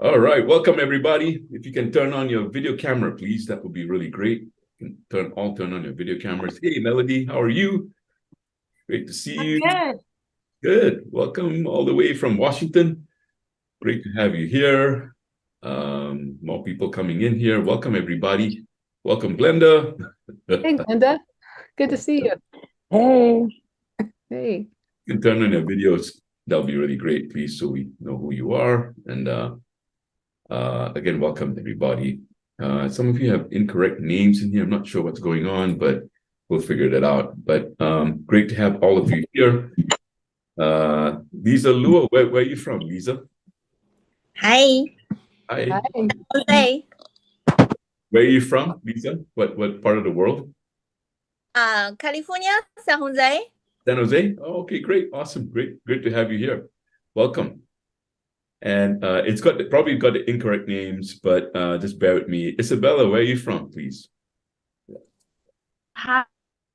All right, welcome everybody. If you can turn on your video camera, please, that would be really great. You can turn on your video cameras. Hey, Melody, how are you? Great to see you. Good. Good. Welcome all the way from Washington. Great to have you here. More people coming in here. Welcome everybody. Welcome, Glenda. Hey, Glenda. Good to see you. Hey. Hey. You can turn on your videos. That'll be really great, please, so we know who you are. And again, welcome everybody. Some of you have incorrect names in here. I'm not sure what's going on, but we'll figure that out. But great to have all of you here. Lisa Lua, where are you from, Lisa? Hi. Hi. Jose. Where are you from, Lisa? What part of the world? California, San Jose. San Jose? Oh, okay, great. Awesome. Great to have you here. Welcome. And it's probably got the incorrect names, but just bear with me. Isabella, where are you from, please? Hi.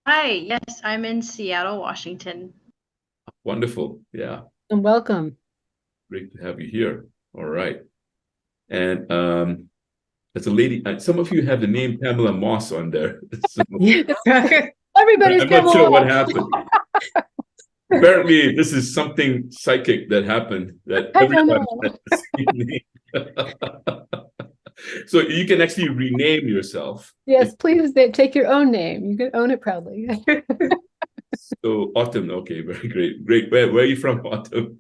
Yes, I'm in Seattle, Washington. Wonderful. Yeah. And welcome. Great to have you here. All right. And as a lady, some of you have the name Pamela Moss on there. Everybody's I'm not sure what happened. Apparently, this is something psychic that happened that everybody has the same name. So you can actually rename yourself. Yes, please take your own name. You can own it proudly. So Autumn, okay, very great. Where are you from, Autumn?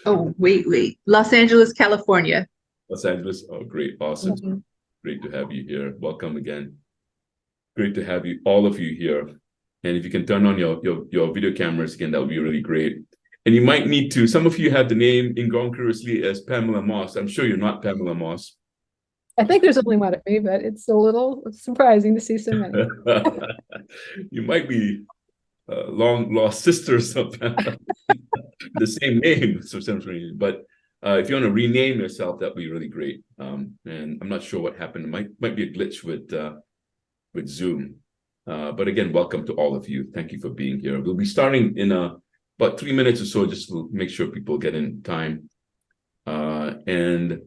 Oh, wait. Los Angeles, California. Los Angeles. Oh, great, awesome. Mm-hmm. Great to have you here. Welcome again. Great to have you, all of you here. And if you can turn on your video cameras again, that would be really great. And you might need to, some of you have the name incongruously as Pamela Moss. I'm sure you're not Pamela Moss. I think there's only one of me, but it's a little surprising to see so many. You might be long lost sisters of the same name, so but if you want to rename yourself, that'd be really great. And I'm not sure what happened. It might be a glitch with Zoom. But again, welcome to all of you. Thank you for being here. We'll be starting in about 3 minutes or so, just to make sure people get in time. And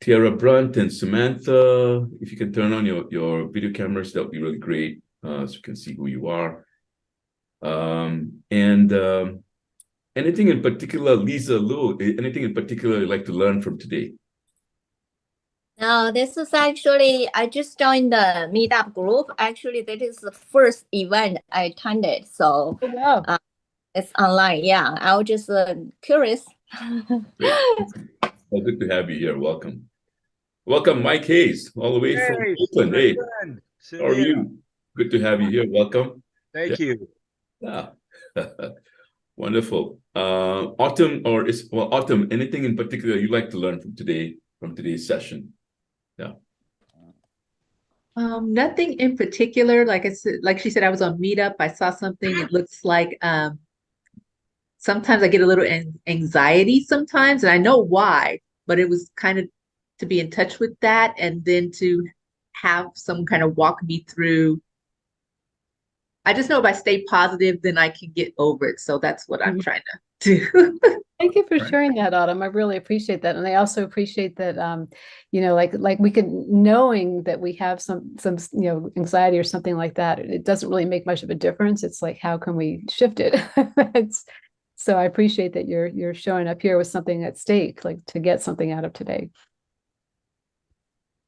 Tiara Brunt and Samantha, if you can turn on your video cameras, that would be really great, so you can see who you are. Anything in particular, Lisa Lu, anything in particular you'd like to learn from today? No, this is actually, I just joined the meetup group. Actually, that is the first event I attended. So wow. It's online. Yeah, I was just curious. Well, good to have you here. Welcome. Welcome, Mike Hayes, all the way from Oakland. Hey, how are you? Good to have you here. Welcome. Thank you. Yeah. Wonderful. Autumn, Autumn, anything in particular you'd like to learn from today's session? Yeah. Nothing in particular. Like she said, I was on Meetup. I saw something. It looks like sometimes I get a little anxiety sometimes, and I know why, but it was kind of to be in touch with that, and then to have some kind of walk me through. I just know if I stay positive, then I can get over it. So that's what I'm trying to do. Thank you for sharing that, Autumn. I really appreciate that. And I also appreciate that, like we can, knowing that we have some, anxiety or something like that, it doesn't really make much of a difference. It's like, how can we shift it? So I appreciate that you're showing up here with something at stake, like to get something out of today.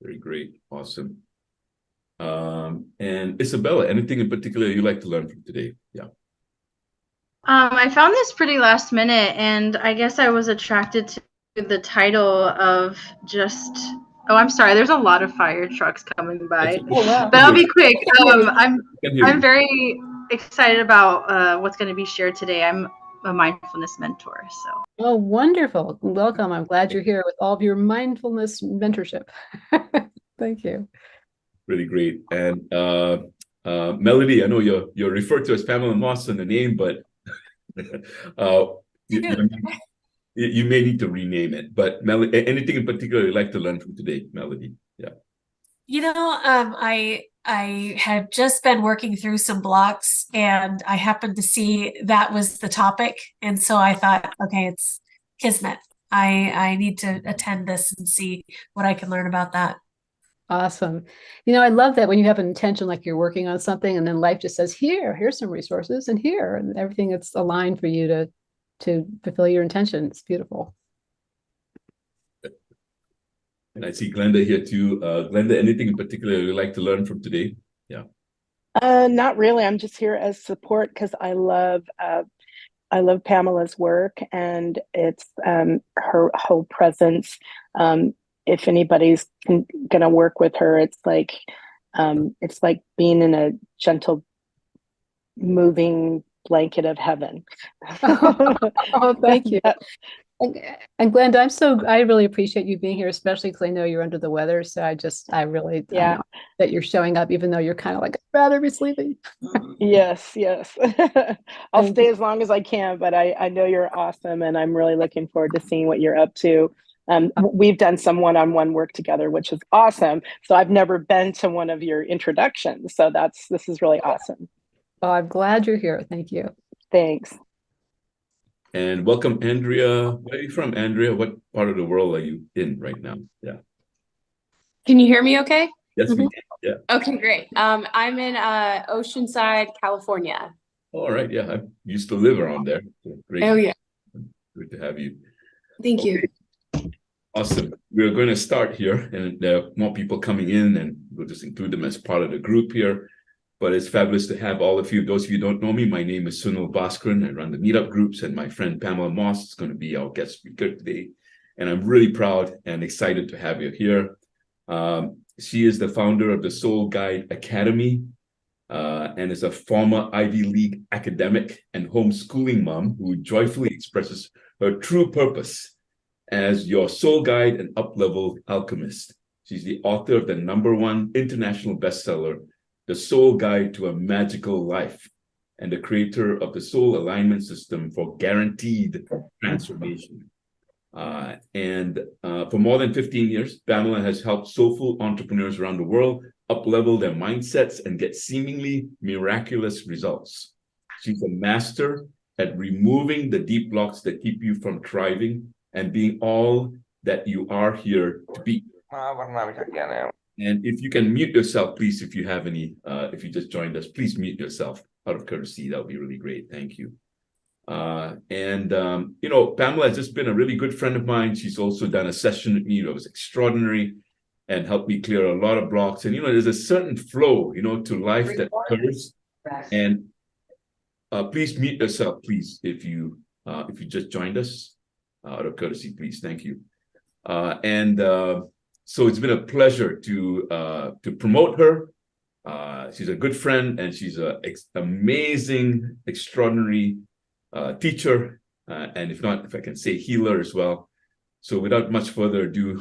Very great. Awesome. And Isabella, anything in particular you'd like to learn from today? Yeah. I found this pretty last minute, and I guess I was attracted to the title of just. Oh, I'm sorry. There's a lot of fire trucks coming by. Oh, wow. But I'll be quick. I'm you. very excited about what's going to be shared today. I'm a mindfulness mentor. So. Oh, wonderful. Welcome. I'm glad you're here with all of your mindfulness mentorship. Thank you. Really great. And Melody, I know you're referred to as Pamela Moss in the name, but you may need to rename it. But Melody, anything in particular you'd like to learn from today, Melody? Yeah. I had just been working through some blocks, and I happened to see that was the topic, and so I thought, okay, it's kismet. I need to attend this and see what I can learn about that. Awesome. You know, I love that when you have an intention, like you're working on something, and then life just says, here's some resources, and here, and everything that's aligned for you to fulfill your intention. It's beautiful. And I see Glenda here too. Glenda, anything in particular you'd like to learn from today? Yeah. Not really. I'm just here as support because I love Pamela's work, and it's her whole presence. If anybody's gonna work with her, it's like being in a gentle, moving blanket of heaven. Oh, thank you. And Glenda, I really appreciate you being here, especially because I know you're under the weather. So I really know that you're showing up, even though you're kind of like, I'd rather be sleeping. Yes. I'll stay as long as I can, but I know you're awesome, and I'm really looking forward to seeing what you're up to. We've done some one-on-one work together, which is awesome. So I've never been to one of your introductions. So this is really awesome. Oh, I'm glad you're here. Thank you. Thanks. And welcome, Andrea. Where are you from, Andrea? What part of the world are you in right now? Yeah. Can you hear me okay? Yes, we can. Yeah. Okay, great. I'm in Oceanside, California. All right. Yeah. I used to live around there. So great. Oh, yeah. Good to have you. Thank you. Awesome. We're going to start here, and there are more people coming in, and we'll just include them as part of the group here. But it's fabulous to have all of you. Those of you who don't know me, my name is Sunil1. I run the meetup groups, and my friend Pamela Moss is going to be our guest speaker today. And I'm really proud and excited to have you here. She is the founder of the Soul Guide Academy, and is a former Ivy League academic and homeschooling mom who joyfully expresses her true purpose as your soul guide and up-level alchemist. She's the author of the #1 international bestseller, The Soul Guide to a Magical Life, and the creator of the Soul Alignment System for Guaranteed Transformation. For more than 15 years, Pamela has helped soulful entrepreneurs around the world up-level their mindsets and get seemingly miraculous results. She's a master at removing the deep blocks that keep you from thriving and being all that you are here to be. And if you can mute yourself, please, if you have any, if you just joined us, please mute yourself out of courtesy. That would be really great. Thank you. You know, Pamela has just been a really good friend of mine. She's also done a session with me that was extraordinary and helped me clear a lot of blocks. And, you know, there's a certain flow, you know, to life that occurs. And please mute yourself, please, if you just joined us, out of courtesy, please. Thank you. So it's been a pleasure to promote her. She's a good friend, and she's an amazing, extraordinary teacher, and if I can say, healer as well. So without much further ado,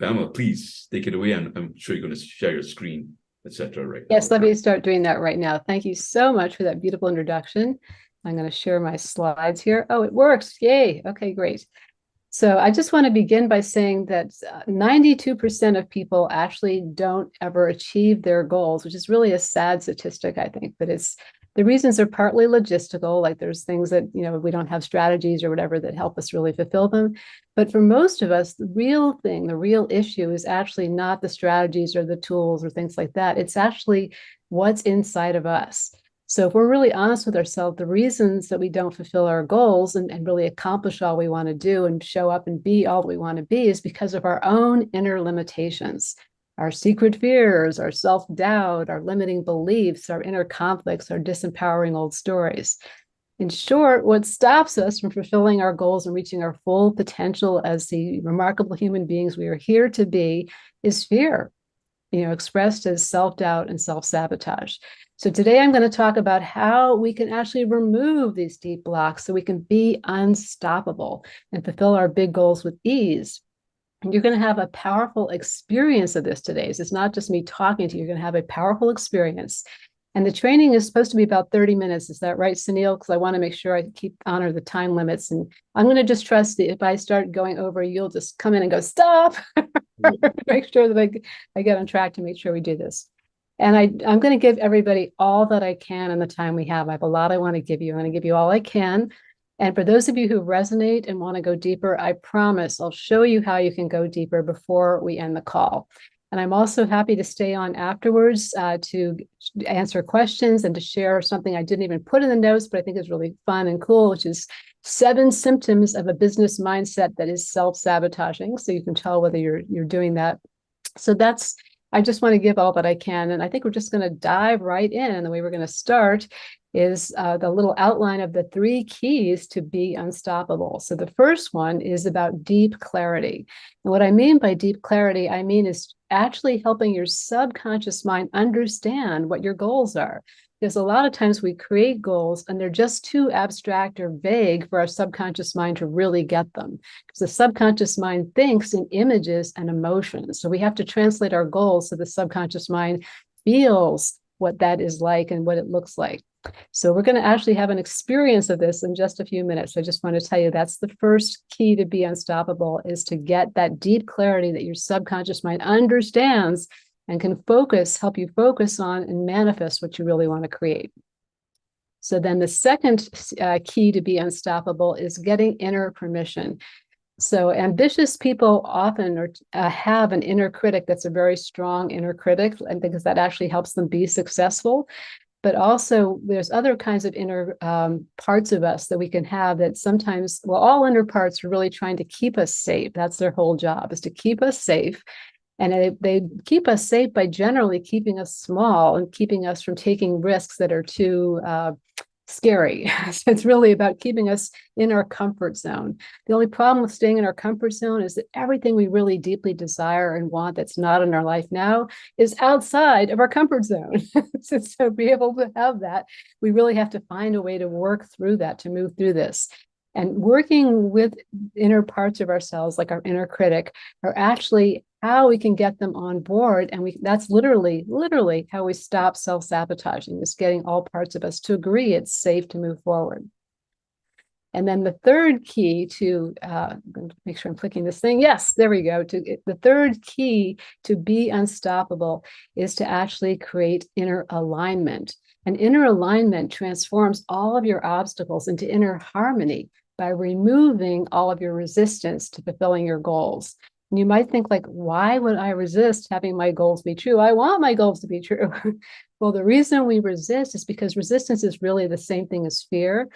Pamela, please take it away. I'm sure you're going to share your screen, etc. right now. Yes, let me start doing that right now. Thank you so much for that beautiful introduction. I'm going to share my slides here. Oh, it works. Yay. Okay, great. So I just want to begin by saying that 92% of people actually don't ever achieve their goals, which is really a sad statistic, I think. But the reasons are partly logistical, like there's things that, you know, we don't have strategies or whatever that help us really fulfill them. But for most of us, the real issue is actually not the strategies or the tools or things like that. It's actually what's inside of us. So if we're really honest with ourselves, the reasons that we don't fulfill our goals and really accomplish all we want to do and show up and be all we want to be is because of our own inner limitations, our secret fears, our self-doubt, our limiting beliefs, our inner conflicts, our disempowering old stories. In short, what stops us from fulfilling our goals and reaching our full potential as the remarkable human beings we are here to be is fear, you know, expressed as self-doubt and self-sabotage. So today I'm going to talk about how we can actually remove these deep blocks so we can be unstoppable and fulfill our big goals with ease. And you're going to have a powerful experience of this today. So it's not just me talking to you. You're going to have a powerful experience. And the training is supposed to be about 30 minutes. Is that right, Sunil? Because I want to make sure I honor the time limits. And I'm going to just trust that if I start going over, you'll just come in and go, stop. Make sure that I get on track to make sure we do this. And I'm going to give everybody all that I can in the time we have. I have a lot I want to give you. I'm going to give you all I can. And for those of you who resonate and want to go deeper, I promise I'll show you how you can go deeper before we end the call. And I'm also happy to stay on afterwards to answer questions and to share something I didn't even put in the notes, but I think is really fun and cool, which is 7 symptoms of a business mindset that is self-sabotaging. So you can tell whether you're doing that. So I just want to give all that I can. And I think we're just going to dive right in. And the way we're going to start is the little outline of the 3 keys to be unstoppable. So the first one is about deep clarity. And what I mean by deep clarity, I mean is actually helping your subconscious mind understand what your goals are. Because a lot of times we create goals and they're just too abstract or vague for our subconscious mind to really get them. Because the subconscious mind thinks in images and emotions. So we have to translate our goals so the subconscious mind feels what that is like and what it looks like. So we're going to actually have an experience of this in just a few minutes. I just want to tell you that's the first key to be unstoppable, is to get that deep clarity that your subconscious mind understands and can help you focus on and manifest what you really want to create. So then the second key to be unstoppable is getting inner permission. So ambitious people often have an inner critic that's a very strong inner critic, and because that actually helps them be successful. But also there's other kinds of inner parts of us that we can have that sometimes, well, all inner parts are really trying to keep us safe. That's their whole job, is to keep us safe. And they keep us safe by generally keeping us small and keeping us from taking risks that are too scary. So it's really about keeping us in our comfort zone. The only problem with staying in our comfort zone is that everything we really deeply desire and want that's not in our life now is outside of our comfort zone. So to be able to have that, we really have to find a way to work through that, to move through this. And working with inner parts of ourselves, like our inner critic, are actually how we can get them on board. And that's literally how we stop self-sabotaging, is getting all parts of us to agree it's safe to move forward. And then the third key to, I'm going to make sure I'm clicking this thing. Yes, there we go. The third key to be unstoppable is to actually create inner alignment. And inner alignment transforms all of your obstacles into inner harmony by removing all of your resistance to fulfilling your goals. And you might think, like, why would I resist having my goals be true? I want my goals to be true. Well, the reason we resist is because resistance is really the same thing as fear.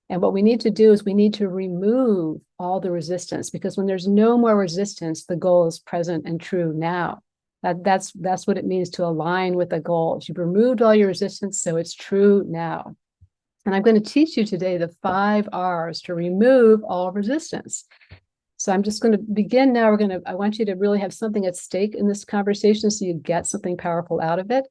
And what we need to do is we need to remove all the resistance, because when there's no more resistance, the goal is present and true now. That's what it means to align with the goal. You've removed all your resistance, so it's true now. And I'm going to teach you today the 5 R's to remove all resistance. So I'm just going to begin now. I want you to really have something at stake in this conversation so you get something powerful out of it.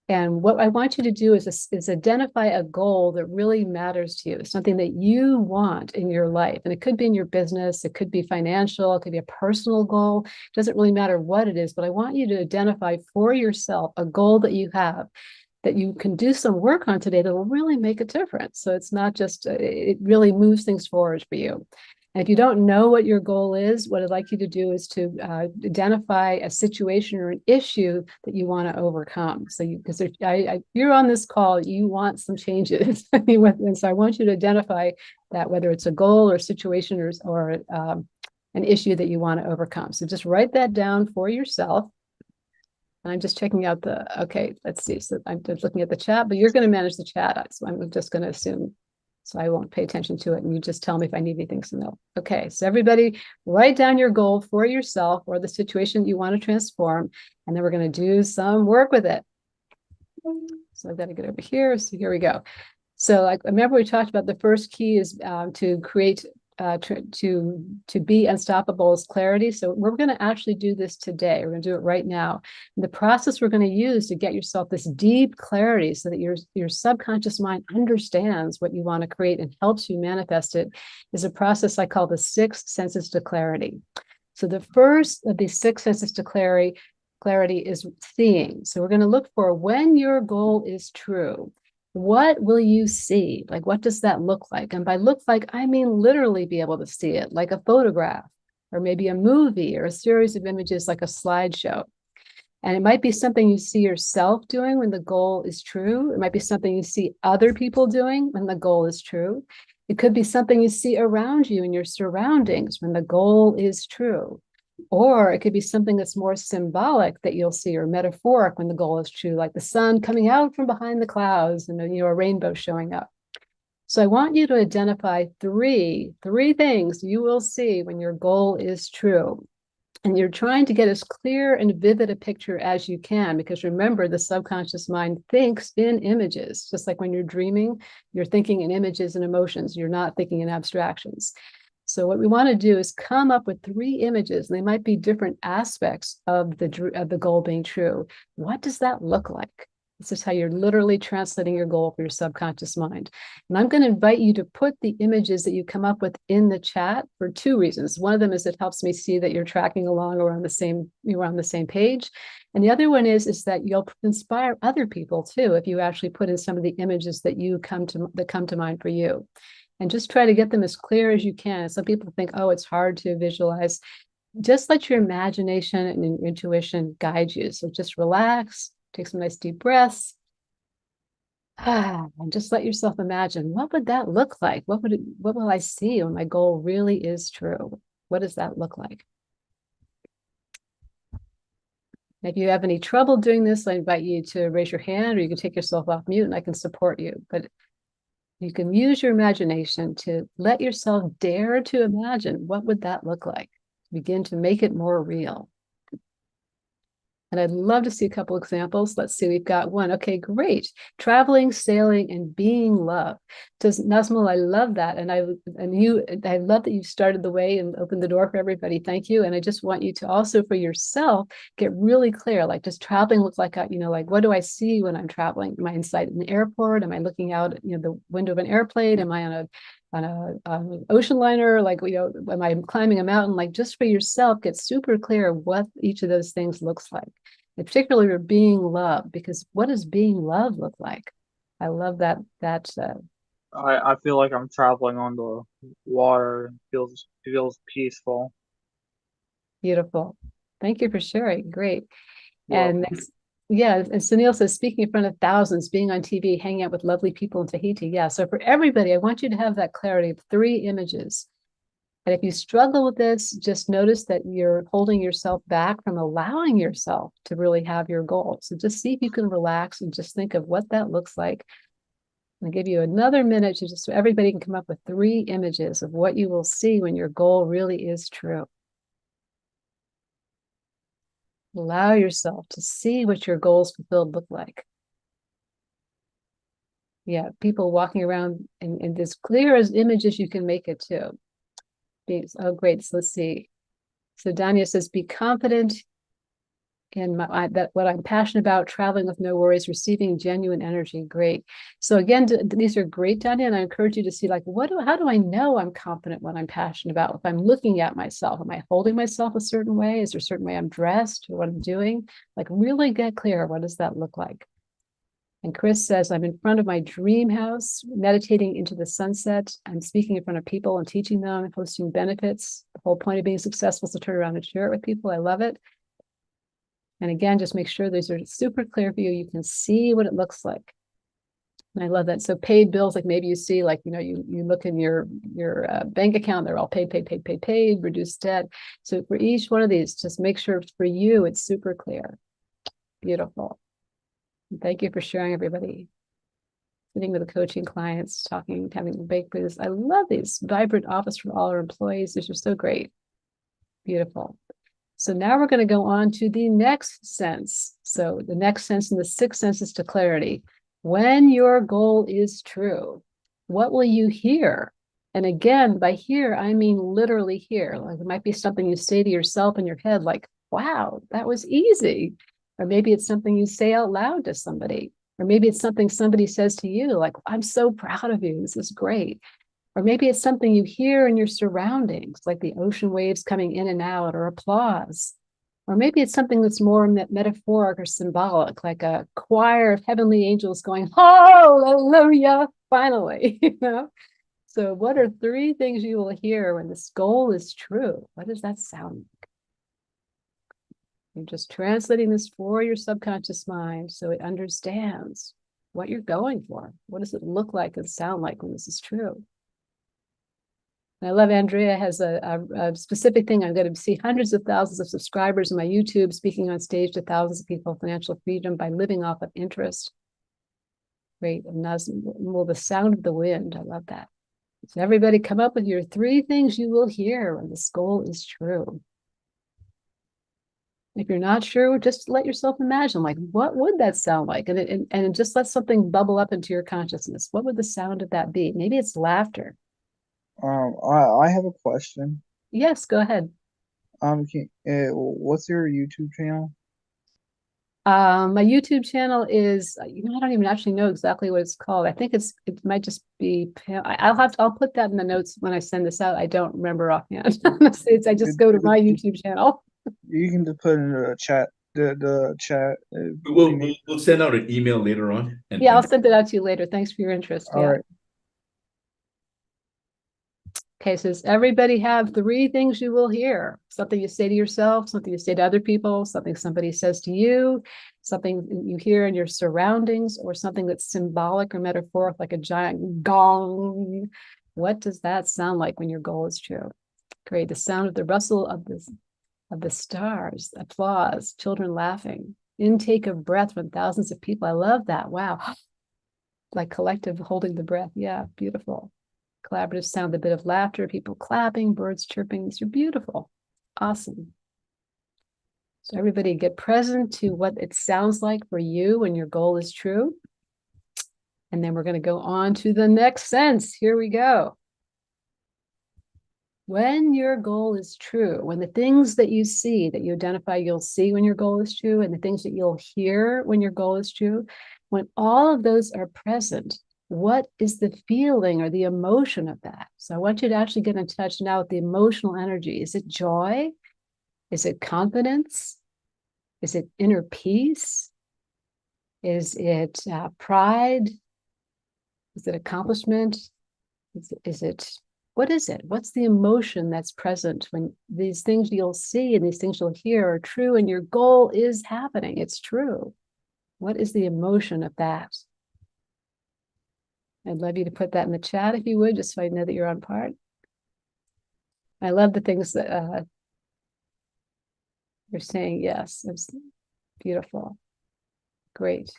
And what I want you to do is identify a goal that really matters to you, something that you want in your life. And it could be in your business, it could be financial, it could be a personal goal. It doesn't really matter what it is, but I want you to identify for yourself a goal that you have that you can do some work on today that will really make a difference. So it's not just, it really moves things forward for you. And if you don't know what your goal is, what I'd like you to do is to identify a situation or an issue that you want to overcome. So because if you're on this call, you want some changes. And so I want you to identify that, whether it's a goal or situation or an issue that you want to overcome. So just write that down for yourself. And I'm just checking out okay, let's see. So I'm just looking at the chat, but you're going to manage the chat. So I'm just going to assume. So I won't pay attention to it. And you just tell me if I need anything to know. Okay, so everybody write down your goal for yourself or the situation you want to transform. And then we're going to do some work with it. So I've got to get over here. So here we go. So like, remember we talked about the first key is to create to be unstoppable is clarity. So we're going to actually do this today. We're going to do it right now. And the process we're going to use to get yourself this deep clarity so that your subconscious mind understands what you want to create and helps you manifest it is a process I call the 6 senses to clarity. So the first of these 6 senses to clarity is seeing. So we're going to look for when your goal is true. What will you see? Like, what does that look like? And by look like, I mean literally be able to see it, like a photograph, or maybe a movie, or a series of images like a slideshow. And it might be something you see yourself doing when the goal is true. It might be something you see other people doing when the goal is true. It could be something you see around you in your surroundings when the goal is true. Or it could be something that's more symbolic that you'll see, or metaphoric when the goal is true, like the sun coming out from behind the clouds and a rainbow showing up. So I want you to identify three things you will see when your goal is true. And you're trying to get as clear and vivid a picture as you can, because remember, the subconscious mind thinks in images. Just like when you're dreaming, you're thinking in images and emotions. You're not thinking in abstractions. So what we want to do is come up with 3 images, and they might be different aspects of the goal being true. What does that look like? This is how you're literally translating your goal for your subconscious mind. And I'm going to invite you to put the images that you come up with in the chat for 2 reasons. One of them is it helps me see that you're tracking along or you're on the same page. And the other one is that you'll inspire other people too, if you actually put in some of the images that come to mind for you. And just try to get them as clear as you can. Some people think, oh, it's hard to visualize. Just let your imagination and your intuition guide you. So just relax, take some nice deep breaths, and just let yourself imagine, what would that look like? What will I see when my goal really is true? What does that look like? If you have any trouble doing this, I invite you to raise your hand, or you can take yourself off mute and I can support you. But you can use your imagination to let yourself dare to imagine, what would that look like? Begin to make it more real. And I'd love to see a couple examples. Let's see, we've got one. Okay, great. Traveling, sailing, and being loved. Nazmul, I love that. And I love that you started the way and opened the door for everybody. Thank you. And I just want you to also, for yourself, get really clear. Like, does traveling look like, like, what do I see when I'm traveling? Am I inside an airport? Am I looking out, the window of an airplane? Am I on an ocean liner? Like, am I climbing a mountain? Like, just for yourself, get super clear what each of those things looks like. And particularly for being loved, because what does being loved look like? I love that. I feel like I'm traveling on the water. It feels peaceful. Beautiful. Thank you for sharing. Great. Yeah. And and Sunil says, speaking in front of thousands, being on TV, hanging out with lovely people in Tahiti. Yeah. So for everybody, I want you to have that clarity of 3 images. And if you struggle with this, just notice that you're holding yourself back from allowing yourself to really have your goal. So just see if you can relax and just think of what that looks like. I'll give you another minute so everybody can come up with 3 images of what you will see when your goal really is true. Allow yourself to see what your goals fulfilled look like. Yeah, people walking around and as clear as images you can make it too. Oh, great. So let's see. So Danya says, be confident in what I'm passionate about, traveling with no worries, receiving genuine energy. Great. So again, these are great, Danya, and I encourage you to see, like, how do I know I'm confident what I'm passionate about? If I'm looking at myself, am I holding myself a certain way? Is there a certain way I'm dressed or what I'm doing? Like, really get clear. What does that look like? And Chris says, I'm in front of my dream house, meditating into the sunset. I'm speaking in front of people and teaching them, hosting benefits. The whole point of being successful is to turn around and share it with people. I love it. And again, just make sure these are super clear for you. You can see what it looks like. And I love that. So paid bills, like maybe you see, like, you look in your bank account, they're all paid, reduced debt. So for each one of these, just make sure for you, it's super clear. Beautiful. Thank you for sharing, everybody. Sitting with the coaching clients, talking, having baked with this. I love these vibrant office for all our employees. These are so great. Beautiful. So now we're going to go on to the next sense. So the next sense in the 6 senses to clarity. When your goal is true, what will you hear? And again, by hear, I mean literally hear. Like, it might be something you say to yourself in your head, like, wow, that was easy. Or maybe it's something you say out loud to somebody. Or maybe it's something somebody says to you, like, I'm so proud of you. This is great. Or maybe it's something you hear in your surroundings, like the ocean waves coming in and out, or applause. Or maybe it's something that's more metaphoric or symbolic, like a choir of heavenly angels going, hallelujah, finally. So what are 3 things you will hear when this goal is true? What does that sound like? You're just translating this for your subconscious mind so it understands what you're going for. What does it look like and sound like when this is true? And I love Andrea has a specific thing. I'm going to see hundreds of thousands of subscribers on my YouTube, speaking on stage to thousands of people, financial freedom by living off of interest. Great. And well, the sound of the wind. I love that. So everybody come up with your 3 things you will hear when this goal is true. If you're not sure, just let yourself imagine, like, what would that sound like? And just let something bubble up into your consciousness. What would the sound of that be? Maybe it's laughter. I have a question. Yes, go ahead. What's your YouTube channel? My YouTube channel is, I don't even actually know exactly what it's called. I think it might just be, I'll put that in the notes when I send this out. I don't remember offhand. I just go to my YouTube channel. You can just put in the chat, the chat. We'll send out an email later on. Yeah, I'll send it out to you later. Thanks for your interest. All right. Okay, so does everybody have 3 things you will hear? Something you say to yourself, something you say to other people, something somebody says to you, something you hear in your surroundings, or something that's symbolic or metaphoric, like a giant gong. What does that sound like when your goal is true? Great. The sound of the rustle of the stars, applause, children laughing, intake of breath from thousands of people. I love that. Wow. Like collective holding the breath. Yeah, beautiful. Collaborative sound, a bit of laughter, people clapping, birds chirping. These are beautiful. Awesome. So everybody get present to what it sounds like for you when your goal is true. And then we're going to go on to the next sense. Here we go. When your goal is true, when the things that you see, that you identify you'll see when your goal is true, and the things that you'll hear when your goal is true, when all of those are present, what is the feeling or the emotion of that? So I want you to actually get in touch now with the emotional energy. Is it joy? Is it confidence? Is it inner peace? Is it pride? Is it accomplishment? What is it? What's the emotion that's present when these things you'll see and these things you'll hear are true and your goal is happening? It's true. What is the emotion of that? I'd love you to put that in the chat if you would, just so I know that you're on part. I love the things that you're saying. Yes, it's beautiful. Great.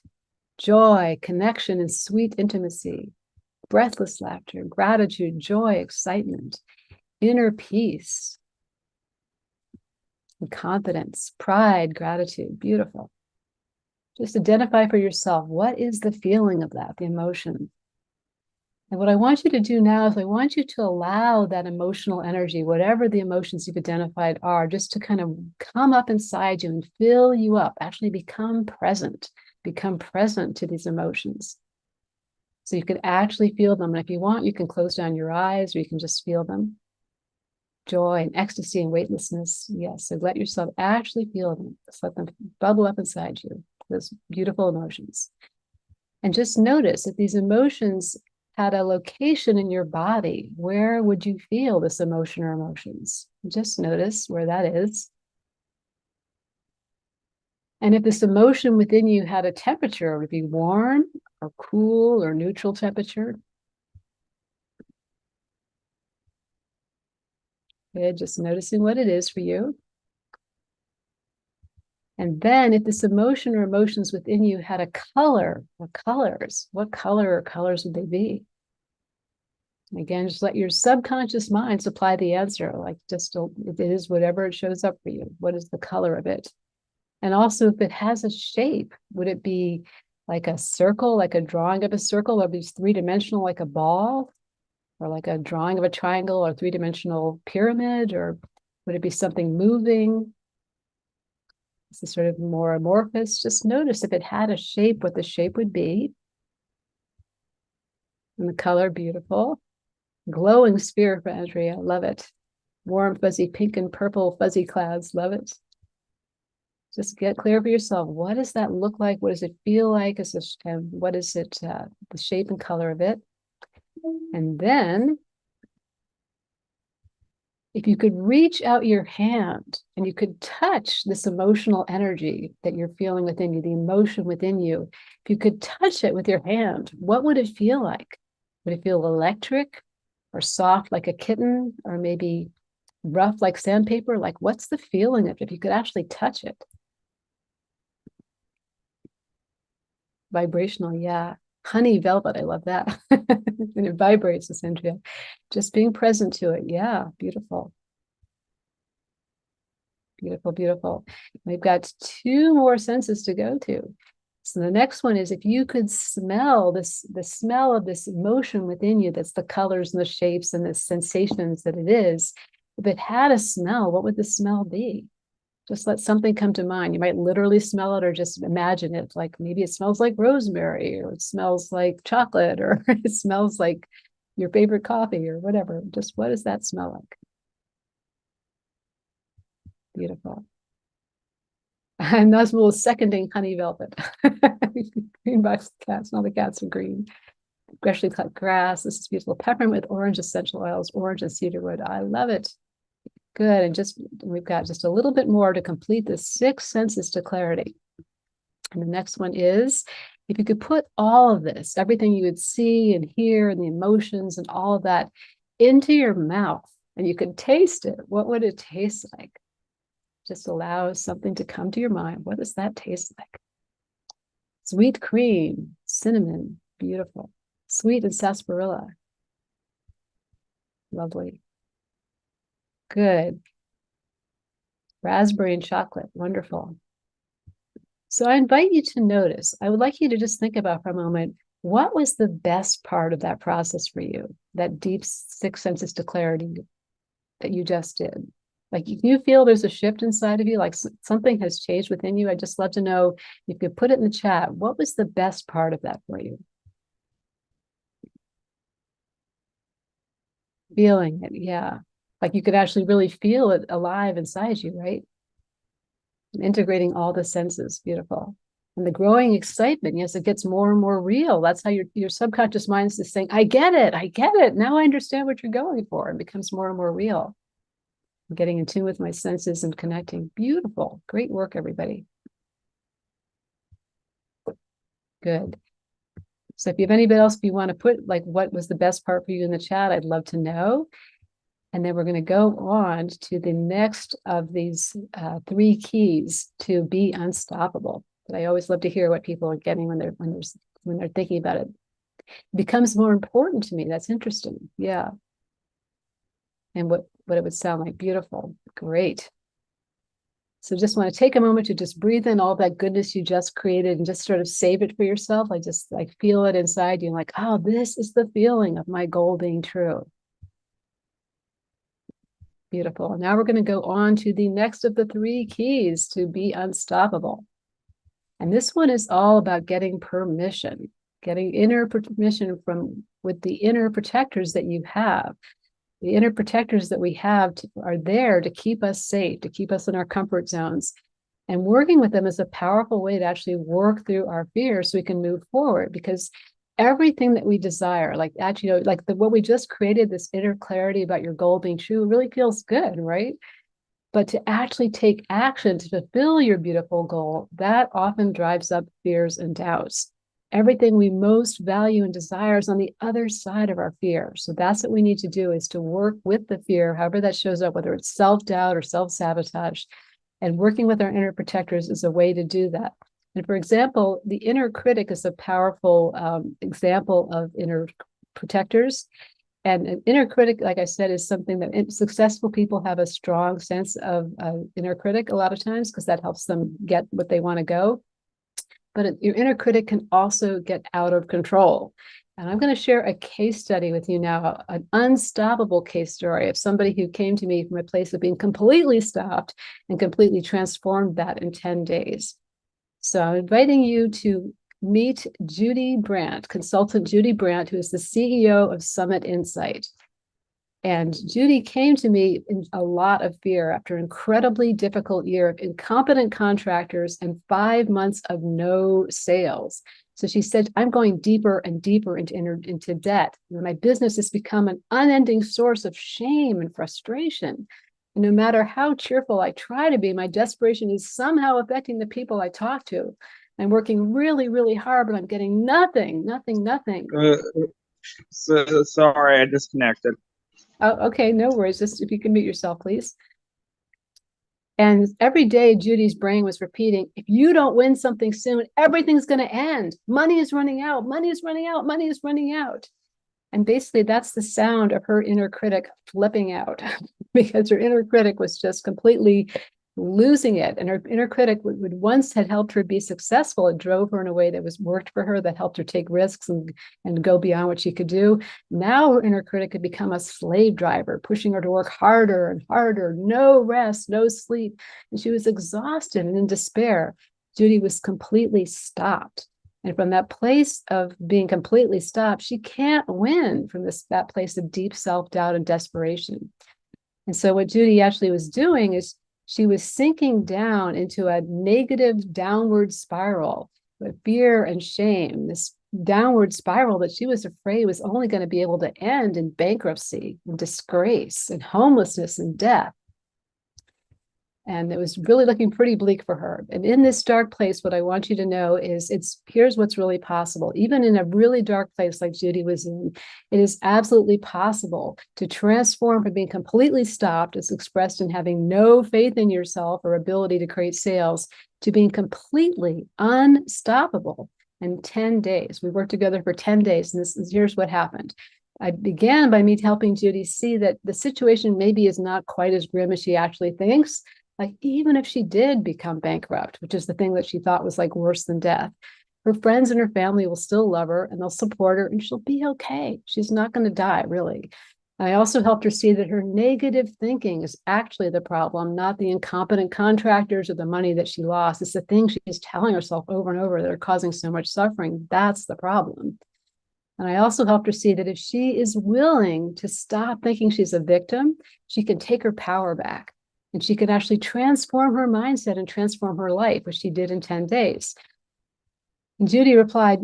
Joy, connection, and sweet intimacy. Breathless laughter, gratitude, joy, excitement, inner peace, and confidence, pride, gratitude. Beautiful. Just identify for yourself, what is the feeling of that, the emotion? And what I want you to do now is I want you to allow that emotional energy, whatever the emotions you've identified are, just to kind of come up inside you and fill you up, actually become present to these emotions. So you can actually feel them. And if you want, you can close down your eyes or you can just feel them. Joy and ecstasy and weightlessness. Yes, so let yourself actually feel them. Just let them bubble up inside you, those beautiful emotions. And just notice if these emotions had a location in your body, where would you feel this emotion or emotions? Just notice where that is. And if this emotion within you had a temperature, would it be warm or cool or neutral temperature? Good, just noticing what it is for you. And then if this emotion or emotions within you had a color or colors, what color or colors would they be? And again, just let your subconscious mind supply the answer, like just it is whatever it shows up for you. What is the color of it? And also if it has a shape, would it be like a circle, like a drawing of a circle, or be 3-dimensional like a ball, or like a drawing of a triangle or 3-dimensional pyramid, or would it be something moving? This is sort of more amorphous. Just notice if it had a shape, what the shape would be. And the color, beautiful. Glowing sphere for Andrea, love it. Warm, fuzzy pink and purple fuzzy clouds, love it. Just get clear for yourself. What does that look like? What does it feel like? What is it, the shape and color of it? And then if you could reach out your hand and you could touch this emotional energy that you're feeling within you, the emotion within you, if you could touch it with your hand, what would it feel like? Would it feel electric or soft like a kitten, or maybe rough like sandpaper? Like, what's the feeling of it if you could actually touch it? Vibrational, yeah. Honey velvet, I love that. And it vibrates essentially. Just being present to it. Yeah, beautiful. Beautiful, beautiful. We've got 2 more senses to go to. So the next one is if you could smell this, the smell of this emotion within you, that's the colors and the shapes and the sensations that it is. If it had a smell, what would the smell be? Just let something come to mind. You might literally smell it or just imagine it. Like maybe it smells like rosemary, or it smells like chocolate, or it smells like your favorite coffee or whatever. Just what does that smell like? Beautiful. And Nazmul is seconding honey velvet. Green box cats, all the cats are green. Freshly cut grass. This is beautiful. Peppermint with orange essential oils, orange and cedarwood. I love it. Good. And just we've got just a little bit more to complete the 6 senses to clarity. And the next one is if you could put all of this, everything you would see and hear and the emotions and all of that into your mouth and you could taste it, what would it taste like? Just allow something to come to your mind. What does that taste like? Sweet cream, cinnamon, beautiful. Sweet and sarsaparilla. Lovely. Good. Raspberry and chocolate, wonderful. So I invite you to notice, I would like you to just think about for a moment, what was the best part of that process for you? That deep 6 senses to clarity that you just did. Like, if you feel there's a shift inside of you, like something has changed within you, I'd just love to know if you could put it in the chat. What was the best part of that for you? Feeling it, yeah. Like you could actually really feel it alive inside you, right? And integrating all the senses, beautiful. And the growing excitement, yes, it gets more and more real. That's how your subconscious mind is saying, I get it. Now I understand what you're going for. It becomes more and more real. I'm getting in tune with my senses and connecting. Beautiful. Great work, everybody. Good. So if you have anybody else, if you want to put like what was the best part for you in the chat, I'd love to know. And then we're going to go on to the next of these 3 keys to be unstoppable. But I always love to hear what people are getting when they're thinking about it. It becomes more important to me. That's interesting. Yeah. And what it would sound like. Beautiful. Great. So just want to take a moment to just breathe in all that goodness you just created and just sort of save it for yourself. I just like feel it inside you, like, oh, this is the feeling of my goal being true. Beautiful. And now we're going to go on to the next of the 3 keys to be unstoppable. And this one is all about getting permission, getting inner permission with the inner protectors that you have. The inner protectors that we have are there to keep us safe, to keep us in our comfort zones. And working with them is a powerful way to actually work through our fears so we can move forward, because everything that we desire, like actually, what we just created, this inner clarity about your goal being true, really feels good, right? But to actually take action to fulfill your beautiful goal, that often drives up fears and doubts. Everything we most value and desire is on the other side of our fear. So that's what we need to do, is to work with the fear, however that shows up, whether it's self-doubt or self-sabotage. And working with our inner protectors is a way to do that. And for example, the inner critic is a powerful example of inner protectors. And an inner critic, like I said, is something that successful people have a strong sense of inner critic a lot of times, because that helps them get what they want to go. But your inner critic can also get out of control. And I'm going to share a case study with you now, an unstoppable case story of somebody who came to me from a place of being completely stopped and completely transformed that in 10 days. So I'm inviting you to meet Judy Brandt, consultant Judy Brandt, who is the CEO of Summit Insight. And Judy came to me in a lot of fear after an incredibly difficult year of incompetent contractors and 5 months of no sales. So she said, I'm going deeper and deeper into debt. My business has become an unending source of shame and frustration. And no matter how cheerful I try to be, my desperation is somehow affecting the people I talk to. I'm working really, really hard, but I'm getting nothing. So sorry, I disconnected. Oh, okay, no worries. Just if you can mute yourself, please. And every day, Judy's brain was repeating, if you don't win something soon, everything's going to end. Money is running out. Money is running out. Money is running out. And basically, that's the sound of her inner critic flipping out because her inner critic was just completely losing it. And her inner critic would once had helped her be successful. It drove her in a way that was worked for her, that helped her take risks and go beyond what she could do. Now her inner critic had become a slave driver, pushing her to work harder and harder, no rest, no sleep. And she was exhausted and in despair. Judy was completely stopped. And from that place of being completely stopped, she can't win from that place of deep self-doubt and desperation. And so what Judy actually was doing is she was sinking down into a negative downward spiral with fear and shame, this downward spiral that she was afraid was only going to be able to end in bankruptcy and disgrace and homelessness and death. And it was really looking pretty bleak for her. And in this dark place, what I want you to know is here's what's really possible. Even in a really dark place like Judy was in, it is absolutely possible to transform from being completely stopped, as expressed in having no faith in yourself or ability to create sales, to being completely unstoppable in 10 days. We worked together for 10 days, and here's what happened. I began by me helping Judy see that the situation maybe is not quite as grim as she actually thinks. Like, even if she did become bankrupt, which is the thing that she thought was like worse than death, her friends and her family will still love her and they'll support her and she'll be okay. She's not going to die, really. I also helped her see that her negative thinking is actually the problem, not the incompetent contractors or the money that she lost. It's the things she's telling herself over and over that are causing so much suffering. That's the problem. And I also helped her see that if she is willing to stop thinking she's a victim, she can take her power back. And she could actually transform her mindset and transform her life, which she did in 10 days. And Judy replied,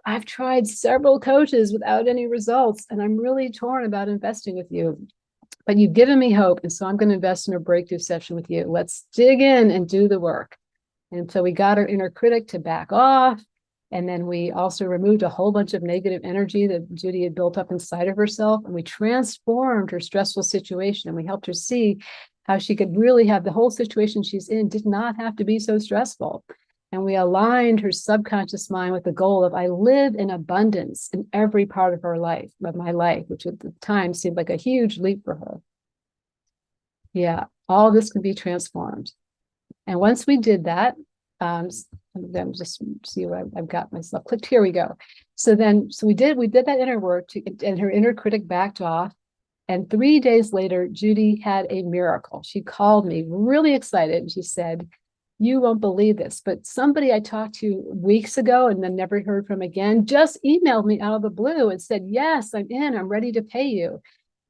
I've tried several coaches without any results, and I'm really torn about investing with you. But you've given me hope, and so I'm going to invest in a breakthrough session with you. Let's dig in and do the work. And so we got her inner critic to back off. And then we also removed a whole bunch of negative energy that Judy had built up inside of herself. And we transformed her stressful situation. And we helped her see how she could really have the whole situation she's in did not have to be so stressful. And we aligned her subconscious mind with the goal of I live in abundance in every part of her life, of my life, which at the time seemed like a huge leap for her. Yeah, all this can be transformed. And once we did that, then just see where I've got myself clicked. Here we go. So we did that inner work and her inner critic backed off. And 3 days later, Judy had a miracle. She called me really excited. And she said, you won't believe this, but somebody I talked to weeks ago and then never heard from again just emailed me out of the blue and said, yes, I'm in, I'm ready to pay you.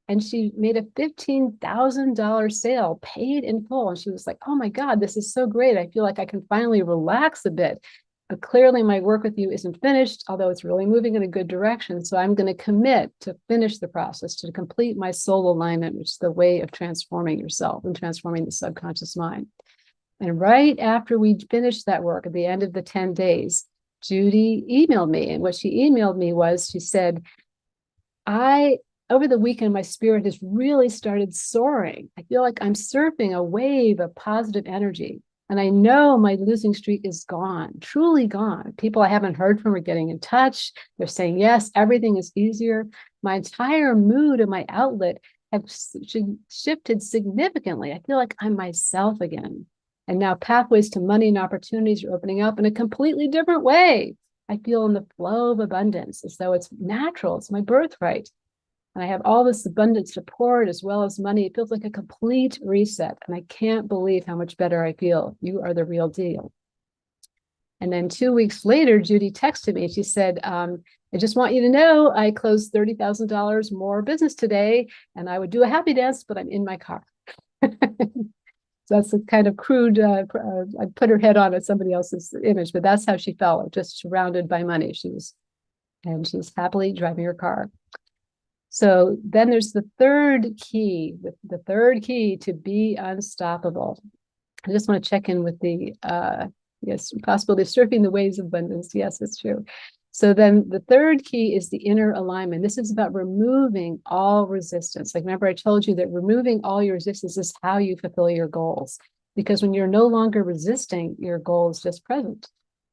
And she made a $15,000 sale, paid in full. And she was like, oh my God, this is so great. I feel like I can finally relax a bit. But clearly my work with you isn't finished, although it's really moving in a good direction. So I'm going to commit to finish the process, to complete my soul alignment, which is the way of transforming yourself and transforming the subconscious mind. And right after we finished that work at the end of the 10 days, Judy emailed me. And what she emailed me was, she said, over the weekend, my spirit has really started soaring. I feel like I'm surfing a wave of positive energy. And I know my losing streak is gone, truly gone. People I haven't heard from are getting in touch. They're saying, yes, everything is easier. My entire mood and my outlet have shifted significantly. I feel like I'm myself again. And now pathways to money and opportunities are opening up in a completely different way. I feel in the flow of abundance as though it's natural. It's my birthright. And I have all this abundant support as well as money. It feels like a complete reset. And I can't believe how much better I feel. You are the real deal. And then 2 weeks later, Judy texted me. She said, I just want you to know I closed $30,000 more business today. And I would do a happy dance, but I'm in my car. So that's a kind of crude, I put her head on somebody else's image, but that's how she felt, just surrounded by money. She's happily driving her car. So then there's the third key to be unstoppable. I just want to check in with the, yes, possibility of surfing the waves of abundance. Yes, it's true. So then the third key is the inner alignment. This is about removing all resistance. Like, remember, I told you that removing all your resistance is how you fulfill your goals. Because when you're no longer resisting, your goal is just present.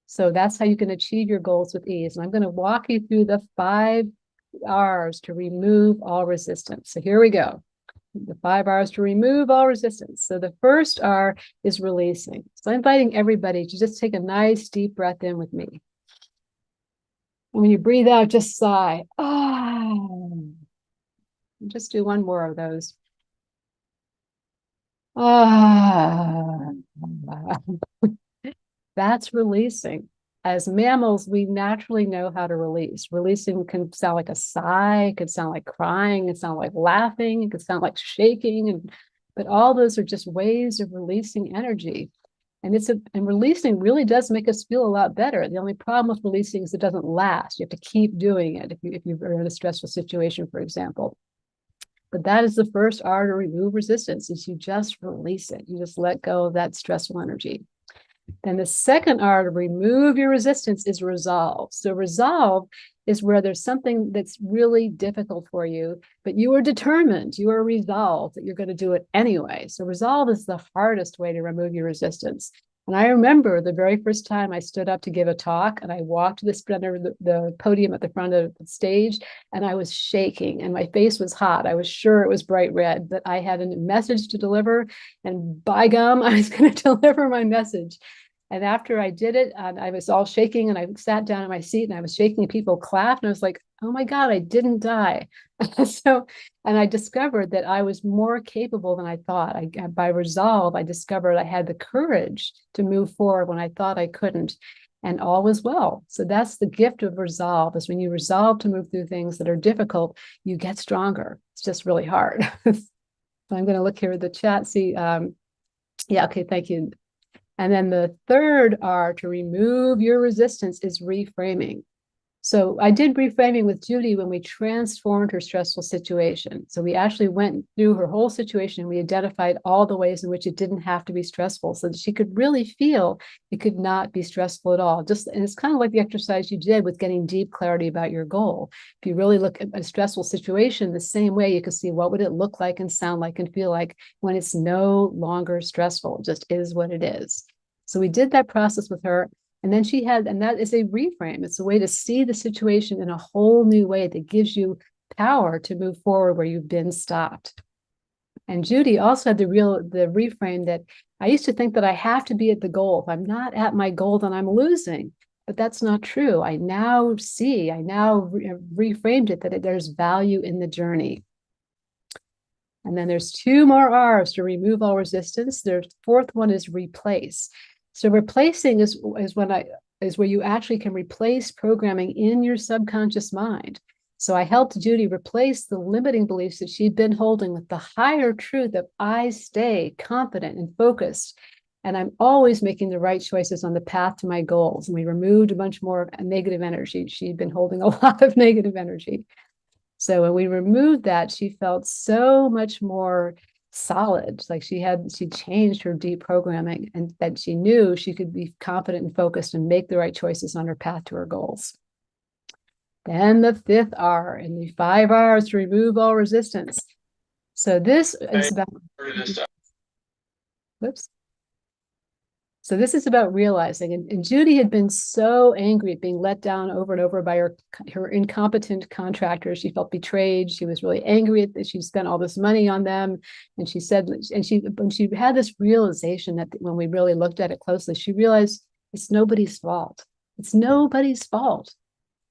So that's how you can achieve your goals with ease. And I'm going to walk you through the 5 R's to remove all resistance. So here we go. The 5 R's to remove all resistance. So the first R is releasing. So I'm inviting everybody to just take a nice deep breath in with me. And when you breathe out, just sigh. Ah. Just do one more of those. Ah. That's releasing. As mammals, we naturally know how to release. Releasing can sound like a sigh, it could sound like crying, it sound like laughing, it could sound like shaking, but all those are just ways of releasing energy. And releasing really does make us feel a lot better. The only problem with releasing is it doesn't last. You have to keep doing it if you're in a stressful situation, for example. But that is the first R to remove resistance, is you just release it. You just let go of that stressful energy. Then the second R to remove your resistance is resolve. So resolve is where there's something that's really difficult for you, but you are determined, you are resolved that you're going to do it anyway. So resolve is the hardest way to remove your resistance. And I remember the very first time I stood up to give a talk and I walked to the podium at the front of the stage, and I was shaking and my face was hot. I was sure it was bright red, but I had a message to deliver, and by gum, I was going to deliver my message. And after I did it, I was all shaking, and I sat down in my seat and I was shaking, and people clapped, and I was like, oh my God, I didn't die. And I discovered that I was more capable than I thought. By resolve, I discovered I had the courage to move forward when I thought I couldn't, and all was well. So that's the gift of resolve, is when you resolve to move through things that are difficult, you get stronger. It's just really hard. So I'm going to look here at the chat, see, yeah, okay, thank you. And then the third R to remove your resistance is reframing. So I did reframing with Judy when we transformed her stressful situation. So we actually went through her whole situation. We identified all the ways in which it didn't have to be stressful, so that she could really feel it could not be stressful at all. And it's kind of like the exercise you did with getting deep clarity about your goal. If you really look at a stressful situation the same way, you can see what would it look like and sound like and feel like when it's no longer stressful. It just is what it is. So we did that process with her. And then and that is a reframe. It's a way to see the situation in a whole new way that gives you power to move forward where you've been stopped. And Judy also had the reframe that I used to think that I have to be at the goal. If I'm not at my goal, then I'm losing. But that's not true. I now reframed it that there's value in the journey. And then there's 2 more R's to remove all resistance. The fourth one is replace. So replacing is where you actually can replace programming in your subconscious mind. So I helped Judy replace the limiting beliefs that she'd been holding with the higher truth of I stay confident and focused, and I'm always making the right choices on the path to my goals. And we removed a bunch more negative energy. She'd been holding a lot of negative energy. So when we removed that, she felt so much more solid. Like she changed her deep programming, and that she knew she could be confident and focused and make the right choices on her path to her goals. Then the 5th R and the 5 R's to remove all resistance. So this is about, whoops. So this is about realizing, and Judy had been so angry at being let down over and over by her incompetent contractors. She felt betrayed. She was really angry that she spent all this money on them. And she said, when she had this realization that when we really looked at it closely, she realized it's nobody's fault. It's nobody's fault.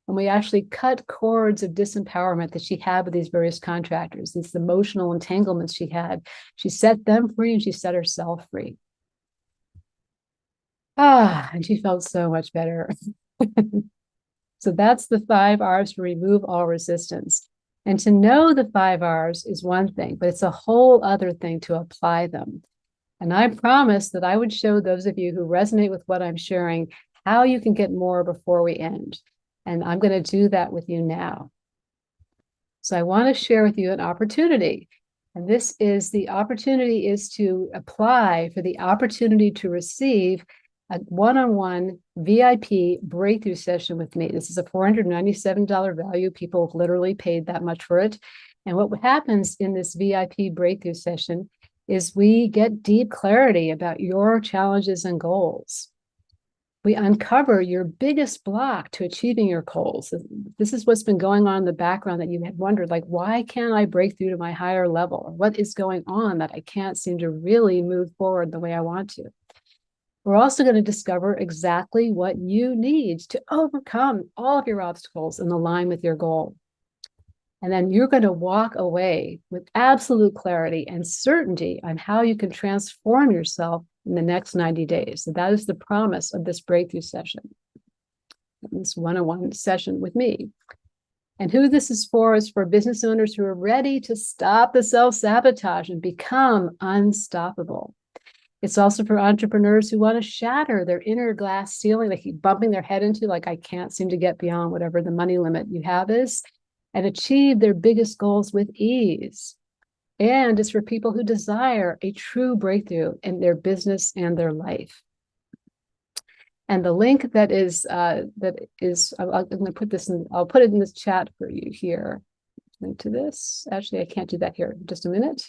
And we actually cut cords of disempowerment that she had with these various contractors, these emotional entanglements she had. She set them free and she set herself free. And she felt so much better. So that's the 5 R's to remove all resistance. And to know the 5 R's is one thing, but it's a whole other thing to apply them. And I promised that I would show those of you who resonate with what I'm sharing how you can get more before we end. And I'm going to do that with you now. So I want to share with you an opportunity. And the opportunity is to apply for the opportunity to receive a one-on-one VIP breakthrough session with me. This is a $497 value. People literally paid that much for it. And what happens in this VIP breakthrough session is we get deep clarity about your challenges and goals. We uncover your biggest block to achieving your goals. This is what's been going on in the background that you had wondered, like, why can't I break through to my higher level? Or what is going on that I can't seem to really move forward the way I want to? We're also going to discover exactly what you need to overcome all of your obstacles and align with your goal. And then you're going to walk away with absolute clarity and certainty on how you can transform yourself in the next 90 days. So that is the promise of this breakthrough session, this one-on-one session with me. And who this is for business owners who are ready to stop the self-sabotage and become unstoppable. It's also for entrepreneurs who want to shatter their inner glass ceiling they keep bumping their head into, like, I can't seem to get beyond whatever the money limit you have is, and achieve their biggest goals with ease. And it's for people who desire a true breakthrough in their business and their life. And the link that is, I'm going to put this in, I'll put it in this chat for you here. Link to this. Actually, I can't do that here. Just a minute.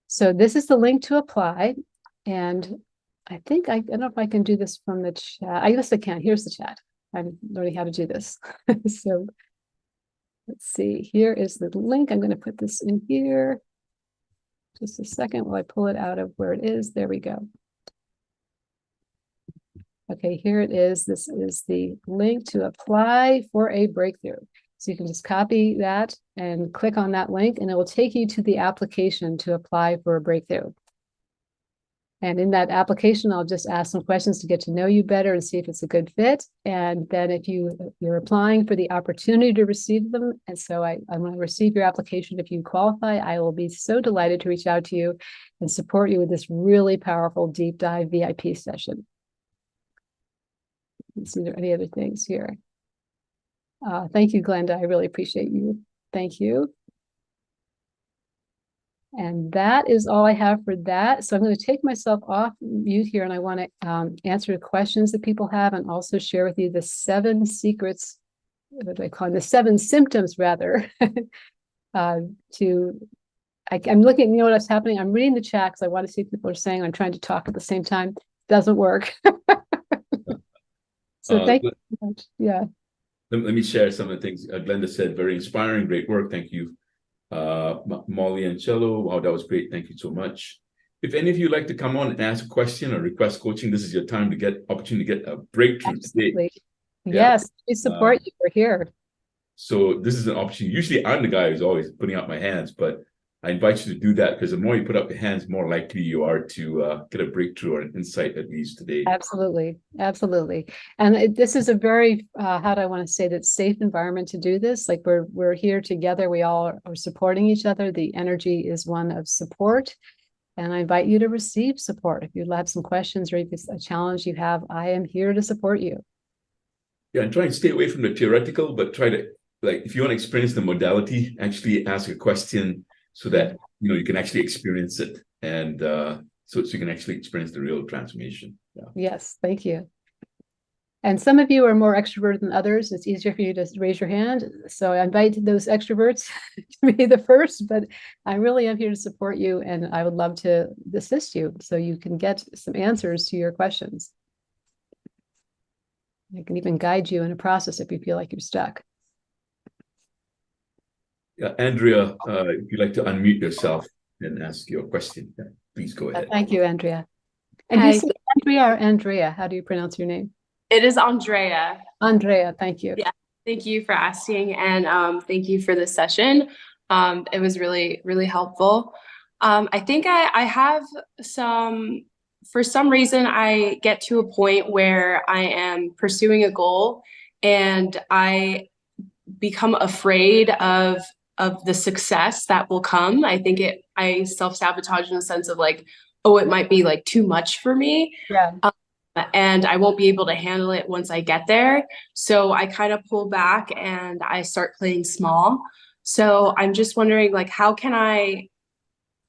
So this is the link to apply. And I think, I don't know if I can do this from the chat. I guess I can. Here's the chat. I'm learning how to do this. So let's see. Here is the link. I'm going to put this in here. Just a second while I pull it out of where it is. There we go. Okay, here it is. This is the link to apply for a breakthrough. So you can just copy that and click on that link, and it will take you to the application to apply for a breakthrough. And in that application, I'll just ask some questions to get to know you better and see if it's a good fit. And then if you're applying for the opportunity to receive them, and so I'm going to receive your application. If you qualify, I will be so delighted to reach out to you and support you with this really powerful deep dive VIP session. Let's see if there are any other things here. Thank you, Glenda. I really appreciate you. Thank you. And that is all I have for that. So I'm going to take myself off mute here, and I want to answer questions that people have and also share with you the 7 secrets, what do I call them? The 7 symptoms, rather, I'm looking, you know what's happening? I'm reading the chat because I want to see if people are saying I'm trying to talk at the same time. Doesn't work. So thank you so much. Yeah. Let me share some of the things Glenda said. Very inspiring, great work. Thank you. Molly and Cello, wow, that was great. Thank you so much. If any of you like to come on and ask a question or request coaching, this is your time to get opportunity to get a breakthrough. Absolutely. Today. Yes, we support you. We're here. So this is an opportunity. Usually I'm the guy who's always putting up my hands, but I invite you to do that, because the more you put up your hands, more likely you are to get a breakthrough or an insight at least today. Absolutely. Absolutely. And this is a very, how do I want to say that, safe environment to do this. Like we're here together. We all are supporting each other. The energy is one of support. And I invite you to receive support. If you have some questions or if it's a challenge you have, I am here to support you. Yeah, and try and stay away from the theoretical, but try to, like, if you want to experience the modality, actually ask a question so that you can actually experience it, and so you can actually experience the real transformation. Yeah. Yes, thank you. And some of you are more extroverted than others. It's easier for you to raise your hand. So I invite those extroverts to be the first, but I really am here to support you, and I would love to assist you so you can get some answers to your questions. I can even guide you in a process if you feel like you're stuck. Yeah, Andrea, if you'd like to unmute yourself and ask your question, please go ahead. Thank you, Andrea. And Hi. you say Andrea or Andrea? How do you pronounce your name? It is Andrea. Andrea, thank you. Yeah, thank you for asking, and thank you for this session. It was really, really helpful. I think I have for some reason, I get to a point where I am pursuing a goal and I become afraid of the success that will come. I think I self-sabotage in the sense of like, oh, it might be like too much for me. Yeah. And I won't be able to handle it once I get there. So I kind of pull back and I start playing small. So I'm just wondering, like, how can I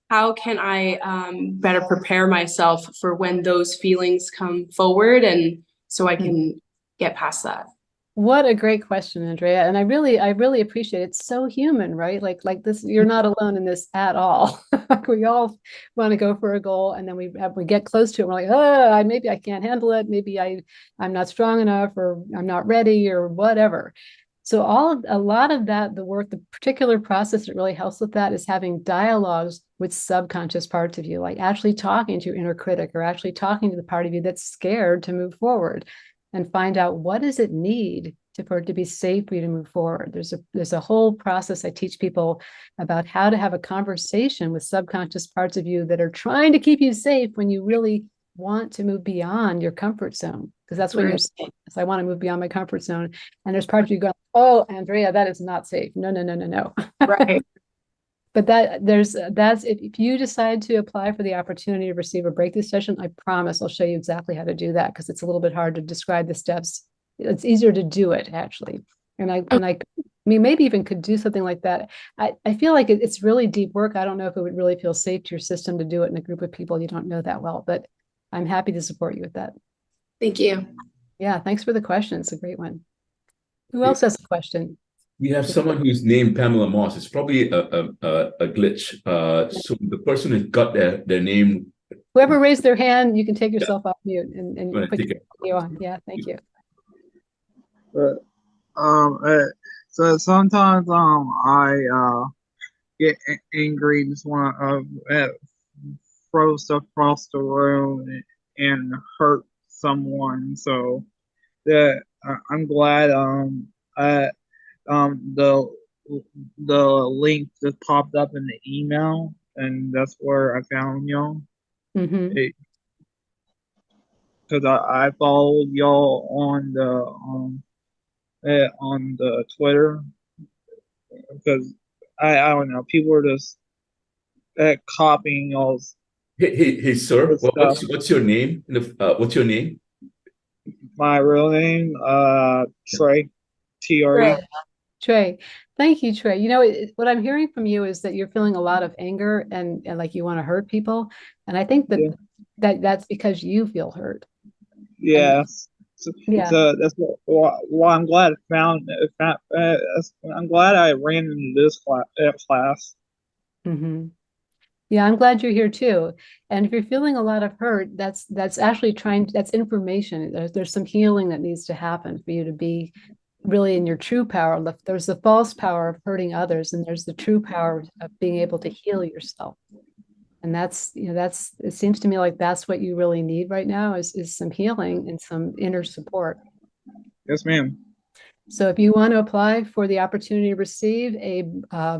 how can I better prepare myself for when those feelings come forward, and so I can get past that? What a great question, Andrea. And I really appreciate it. It's so human, right? Like this, you're not alone in this at all. Like we all want to go for a goal, and then we get close to it. We're like, oh, maybe I can't handle it. Maybe I'm not strong enough, or I'm not ready, or whatever. So a lot of that, the work, the particular process that really helps with that is having dialogues with subconscious parts of you, like actually talking to your inner critic, or actually talking to the part of you that's scared to move forward, and find out what does it need for it to be safe for you to move forward. There's a whole process I teach people about how to have a conversation with subconscious parts of you that are trying to keep you safe when you really want to move beyond your comfort zone, because that's what you're saying. I want to move beyond my comfort zone, and there's parts of you going, oh, Andrea, that is not safe. No. Right. But that's if you decide to apply for the opportunity to receive a breakthrough session, I promise I'll show you exactly how to do that, because it's a little bit hard to describe the steps. It's easier to do it, actually. And I mean, maybe even could do something like that. I feel like it's really deep work. I don't know if it would really feel safe to your system to do it in a group of people you don't know that well, but I'm happy to support you with that. Thank you. Yeah, thanks for the question. It's a great one. Who else has a question? We have someone who's named Pamela Moss. It's probably a glitch. So the person has got their name. Whoever raised their hand, you can take yourself off mute and put Take it. you on. Yeah, thank you. But so sometimes I get angry, just want to throw stuff across the room and hurt someone. So that I'm glad I the link just popped up in the email, and that's where I found y'all. Because I followed y'all on the Twitter, because I don't know, people are just copying y'all's. Hey, sir. What's your name? What's your name? My real name, Trey, T-R-E. Trey, thank you, Trey. You know, what I'm hearing from you is that you're feeling a lot of anger and like you want to hurt people, and I think that's because you feel hurt. Yes. Yeah. So that's why I'm glad I'm glad I ran into this class. Yeah, I'm glad you're here too. And if you're feeling a lot of hurt, that's actually that's information. There's some healing that needs to happen for you to be really in your true power. There's the false power of hurting others, and there's the true power of being able to heal yourself. And it seems to me like that's what you really need right now is some healing and some inner support. Yes, ma'am. So if you want to apply for the opportunity to receive a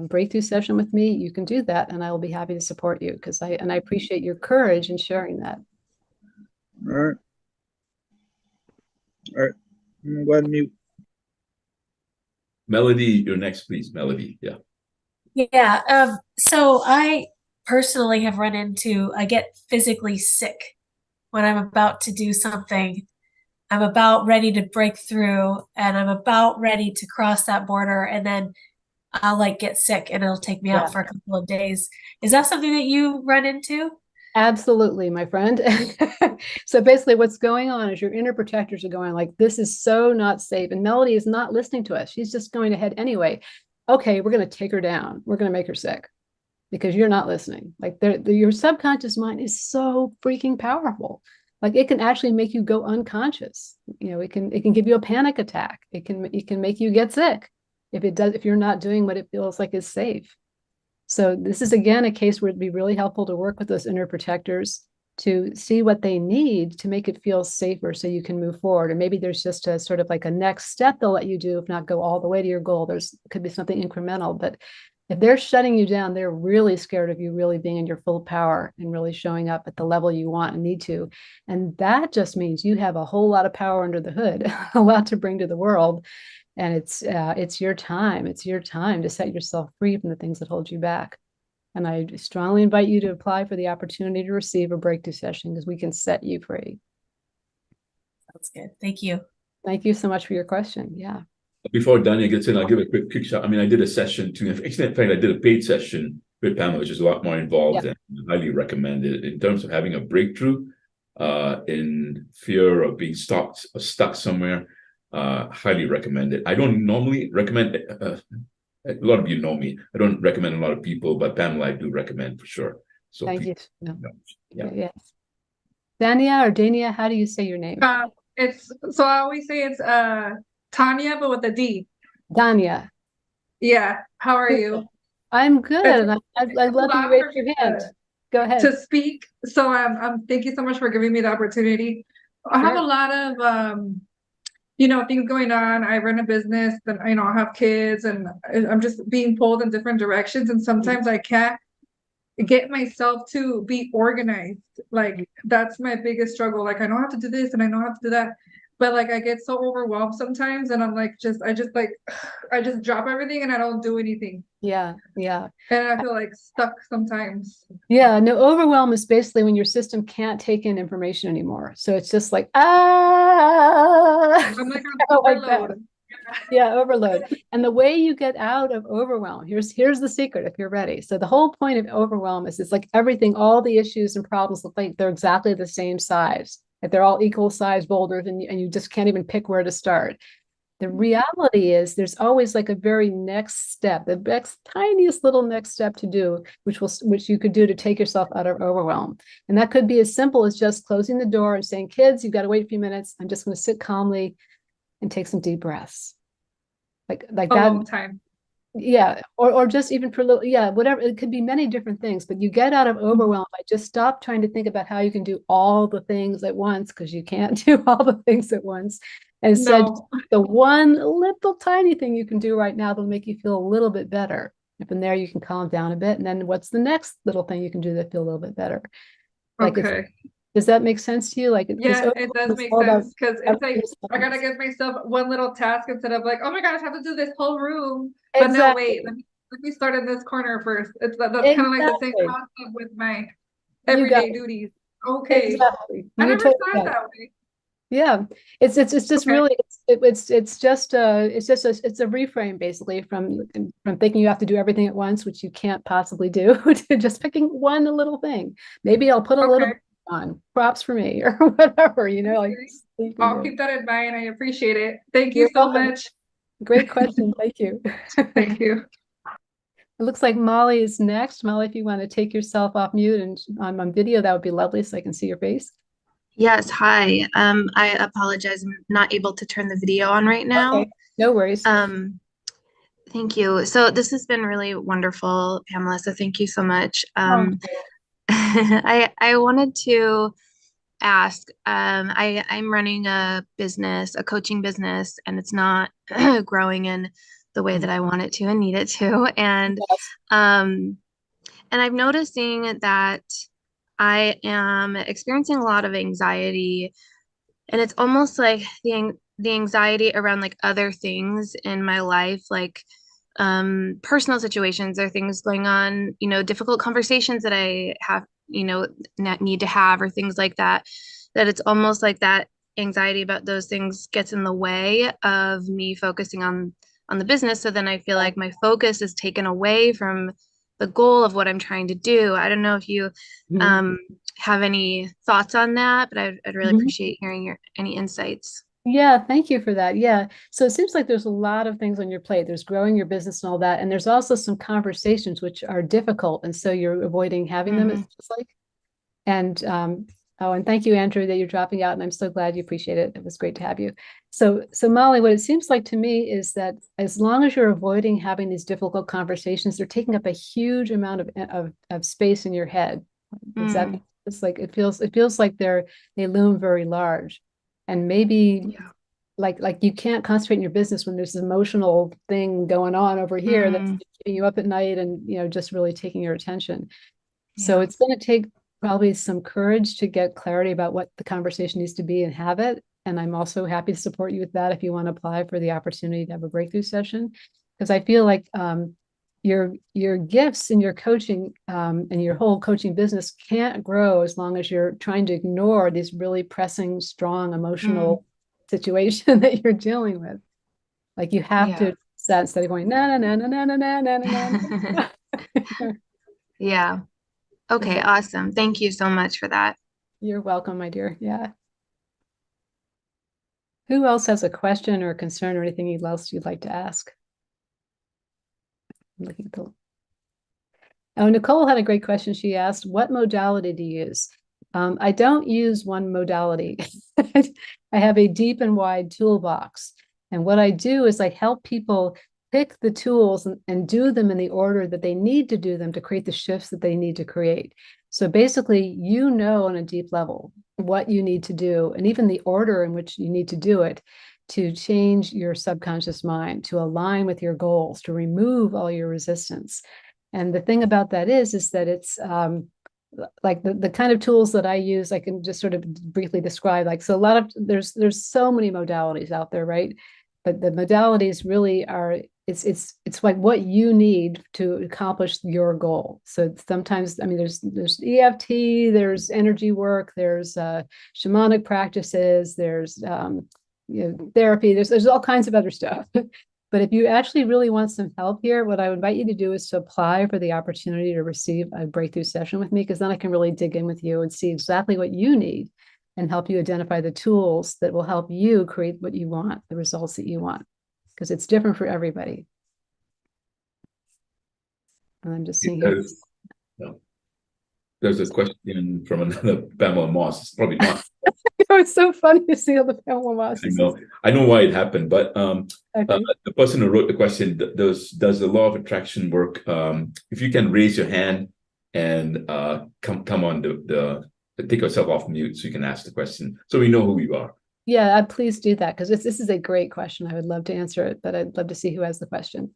breakthrough session with me, you can do that, and I will be happy to support you, because I appreciate your courage in sharing that. All right. I'm gonna go ahead and mute. Melody, you're next, please. Melody, yeah. Yeah. So I personally have run into, I get physically sick when I'm about to do something. I'm about ready to break through, and I'm about ready to cross that border, and then I'll like get sick and it'll take me out for a couple of days. Is that something that you run into? Absolutely, my friend. So basically what's going on is your inner protectors are going like, this is so not safe. And Melody is not listening to us. She's just going ahead anyway. Okay, we're going to take her down. We're going to make her sick because you're not listening. Like your subconscious mind is so freaking powerful. Like it can actually make you go unconscious. You know, it can give you a panic attack. It can make you get sick if you're not doing what it feels like is safe. So this is again a case where it'd be really helpful to work with those inner protectors to see what they need to make it feel safer so you can move forward. Or maybe there's just a sort of like a next step they'll let you do, if not go all the way to your goal. Could be something incremental, but if they're shutting you down, they're really scared of you really being in your full power and really showing up at the level you want and need to. And that just means you have a whole lot of power under the hood, a lot to bring to the world. And it's your time. It's your time to set yourself free from the things that hold you back. And I strongly invite you to apply for the opportunity to receive a breakthrough session, because we can set you free. That's good. Thank you. Thank you so much for your question. Yeah. Before Dania gets in, I'll give a quick shout. I mean, I did a session too. In fact, I did a paid session with Pamela, which is a lot more involved, Yeah. and highly recommend it in terms of having a breakthrough in fear of being stuck somewhere. Highly recommend it. I don't normally recommend a lot of you know me. I don't recommend a lot of people, but Pamela, I do recommend for sure. So Thank you. please, No. yeah. Yes. Dania or Dania, how do you say your name? It's so I always say it's Tanya, but with a D. Dania. Yeah. How are you? I'm good. It's- I'd love you to raise your hand. Go ahead. To speak. So thank you so much for giving me the opportunity. I have a lot of things going on. I run a business, and I have kids, and I'm just being pulled in different directions, and sometimes I can't get myself to be organized. Like that's my biggest struggle. Like I know how to do this and I know how to do that, but like I get so overwhelmed sometimes, and I'm like I just drop everything and I don't do anything, Yeah. and I feel like stuck sometimes. Yeah, no, overwhelm is basically when your system can't take in information anymore. So it's just like, I'm like like that. overload. Yeah, overload. And the way you get out of overwhelm, here's the secret if you're ready. So the whole point of overwhelm is it's like everything, all the issues and problems look like they're exactly the same size. Like they're all equal size boulders, and you just can't even pick where to start. The reality is there's always like a very next step, the next tiniest little next step to do, which you could do to take yourself out of overwhelm. And that could be as simple as just closing the door and saying, kids, you've got to wait a few minutes. I'm just going to sit calmly and take some deep breaths. Like A that. long time. Yeah. Or just even for a little, yeah, whatever. It could be many different things, but you get out of overwhelm by just stop trying to think about how you can do all the things at once, because you can't do all the things at once. And instead, the one little tiny thing you can do right now that'll make you feel a little bit better. And from there, you can calm down a bit. And then what's the next little thing you can do that feel a little bit better? Like Okay. Does that make sense to you? Like, Yeah, it does make sense, because it's like I gotta give myself one little task instead of like, oh my gosh, I have to do this whole room. But no, wait, let me start in this corner first. That's kind of like the same concept with my everyday duties. Okay. Exactly. I never saw it that way. Yeah, it's just really it's just a reframe basically from thinking you have to do everything at once, which you can't possibly do, to just picking one little thing. Maybe I'll put a little on props for me or whatever, like I'll keep that in mind. I appreciate it. Thank you so much. Great question. Thank you. Thank you. It looks like Molly is next. Molly, if you want to take yourself off mute and on video, that would be lovely so I can see your face. Yes, hi. I apologize. I'm not able to turn the video on right now. Okay, no worries. Thank you. So this has been really wonderful, Pamela. So thank you so much. I wanted to ask, I'm running a business, a coaching business, and it's not growing in the way that I want it to and need it to. And I'm noticing that I am experiencing a lot of anxiety, and it's almost like the anxiety around like other things in my life, like personal situations or things going on, difficult conversations that I have, need to have, or things like that, that it's almost like that anxiety about those things gets in the way of me focusing on the business. So then I feel like my focus is taken away from the goal of what I'm trying to do. I don't know if you have any thoughts on that, but I'd really appreciate hearing any insights. Yeah, thank you for that. Yeah. So it seems like there's a lot of things on your plate. There's growing your business and all that. And there's also some conversations which are difficult. And so you're avoiding having them, it feels like. And and thank you, Andrew, that you're dropping out. And I'm so glad you appreciate it. It was great to have you. So Molly, what it seems like to me is that as long as you're avoiding having these difficult conversations, they're taking up a huge amount of space in your head. It's like it feels like they loom very large. And maybe like you can't concentrate in your business when there's an emotional thing going on over here that's keeping you up at night and just really taking your attention. So it's going to take probably some courage to get clarity about what the conversation needs to be and have it. And I'm also happy to support you with that if you want to apply for the opportunity to have a breakthrough session, because I feel like your gifts in your coaching and your whole coaching business can't grow as long as you're trying to ignore these really pressing, strong emotional situation that you're dealing with. Like you have to sense that going, no, no, no, no, no, no, no, no, no. Yeah. Okay, awesome. Thank you so much for that. You're welcome, my dear. Yeah. Who else has a question or a concern or anything else you'd like to ask? I'm looking at the... Oh, Nicole had a great question. She asked, what modality do you use? I don't use one modality. I have a deep and wide toolbox. And what I do is I help people pick the tools and do them in the order that they need to do them to create the shifts that they need to create. So basically, you know, on a deep level what you need to do, and even the order in which you need to do it to change your subconscious mind, to align with your goals, to remove all your resistance. And the thing about that is that it's like the kind of tools that I use, I can just sort of briefly describe. Like, so a lot of there's so many modalities out there, right? But the modalities really are, it's like what you need to accomplish your goal. So sometimes, I mean, there's EFT, there's energy work, there's shamanic practices, there's therapy, there's all kinds of other stuff. But if you actually really want some help here, what I would invite you to do is to apply for the opportunity to receive a breakthrough session with me, because then I can really dig in with you and see exactly what you need and help you identify the tools that will help you create what you want, the results that you want, because it's different for everybody. And I'm just seeing here. There's a question from another Pamela Moss. It's probably not. It's so funny to see all the Pamela Moss. I know why it happened, but okay. The person who wrote the question, does the law of attraction work? If you can raise your hand and come on take yourself off mute so you can ask the question, so we know who you are. Yeah, please do that, because this is a great question. I would love to answer it, but I'd love to see who has the question.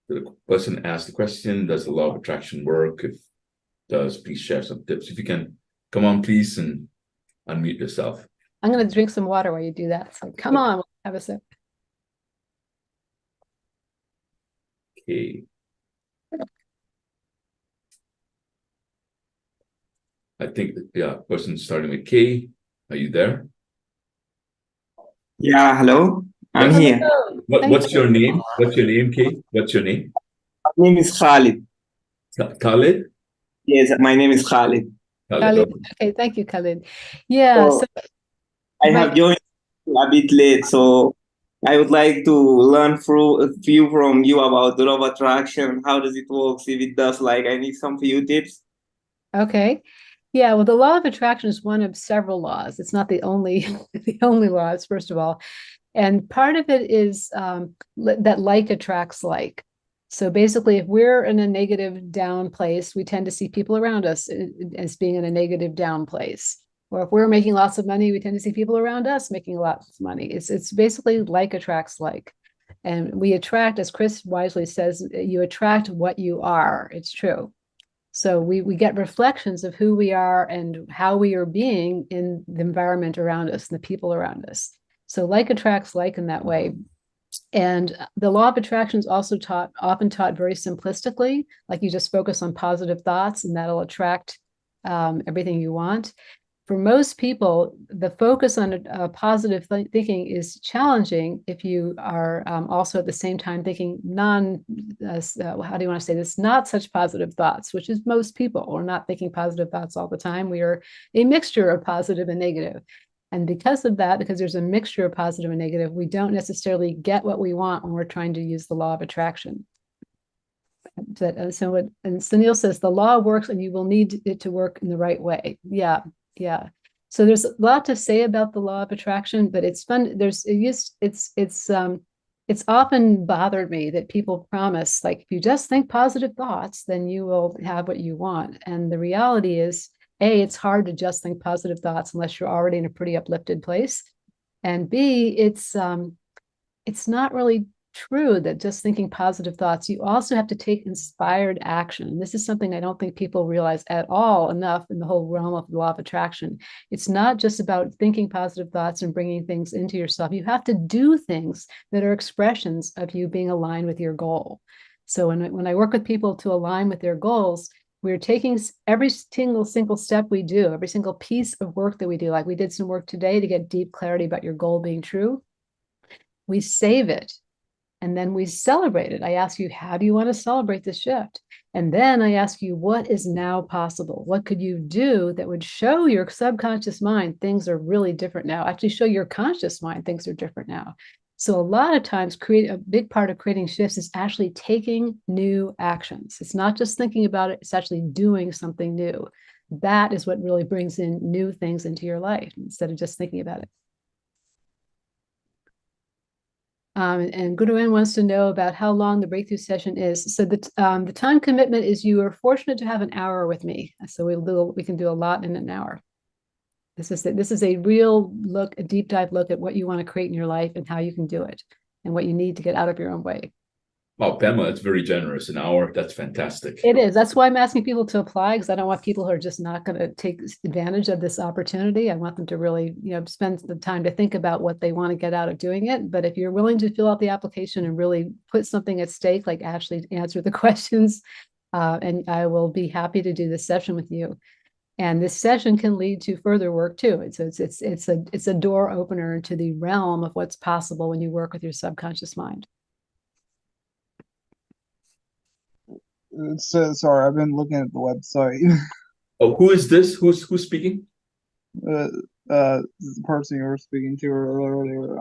The person asked the question, does the law of attraction work? If does, please share some tips. If you can come on, please, and unmute yourself. I'm going to drink some water while you do that. So come on, have a sip. Okay. I think that, yeah, person starting with K. Are you there? Yeah, hello. I'm here. What's your name? What's your name, K? What's your name? My name is Khalid. Khalid? Yes, my name is Khalid. Khalid. Okay, thank you, Khalid. Yeah, so I have joined a bit late, so I would like to learn through a few from you about the law of attraction. How does it work? If it does, like, I need some few tips. Okay. Yeah, well, the law of attraction is one of several laws. It's not the only the only laws, first of all. And part of it is that like attracts like. So basically, if we're in a negative down place, we tend to see people around us as being in a negative down place. Or if we're making lots of money, we tend to see people around us making lots of money. It's basically like attracts like. And we attract, as Chris wisely says, you attract what you are. It's true. So we get reflections of who we are and how we are being in the environment around us and the people around us. So like attracts like in that way. And the law of attraction is also often taught very simplistically, like you just focus on positive thoughts and that'll attract everything you want. For most people, the focus on positive thinking is challenging if you are also at the same time thinking how do you want to say this, not such positive thoughts, which is most people. We're not thinking positive thoughts all the time. We are a mixture of positive and negative. And because of that, because there's a mixture of positive and negative, we don't necessarily get what we want when we're trying to use the law of attraction. And Sunil says the law works and you will need it to work in the right way. Yeah. So there's a lot to say about the law of attraction, but it's fun. It's often bothered me that people promise, like, if you just think positive thoughts, then you will have what you want. And the reality is, A, it's hard to just think positive thoughts unless you're already in a pretty uplifted place. And B, it's not really true that just thinking positive thoughts, you also have to take inspired action. This is something I don't think people realize at all enough in the whole realm of the law of attraction. It's not just about thinking positive thoughts and bringing things into yourself. You have to do things that are expressions of you being aligned with your goal. So when I work with people to align with their goals, we're taking every single step we do, every single piece of work that we do, like we did some work today to get deep clarity about your goal being true. We save it. And then we celebrate it. I ask you, how do you want to celebrate this shift? And then I ask you, what is now possible? What could you do that would show your subconscious mind things are really different now? Actually show your conscious mind things are different now. So a lot of times a big part of creating shifts is actually taking new actions. It's not just thinking about it, it's actually doing something new. That is what really brings in new things into your life instead of just thinking about it. And Guru wants to know about how long the breakthrough session is. So the time commitment is you are fortunate to have an hour with me. So we can do a lot in an hour. This is a real look, a deep dive look at what you want to create in your life and how you can do it and what you need to get out of your own way. Wow, Pamela, that's very generous. An hour, that's fantastic. It is. That's why I'm asking people to apply, because I don't want people who are just not going to take advantage of this opportunity. I want them to really, spend the time to think about what they want to get out of doing it. But if you're willing to fill out the application and really put something at stake, like actually answer the questions, and I will be happy to do this session with you. And this session can lead to further work too. It's a door opener into the realm of what's possible when you work with your subconscious mind. Sorry, I've been looking at the website. Oh, who is this? Who's speaking? The person you were speaking to earlier.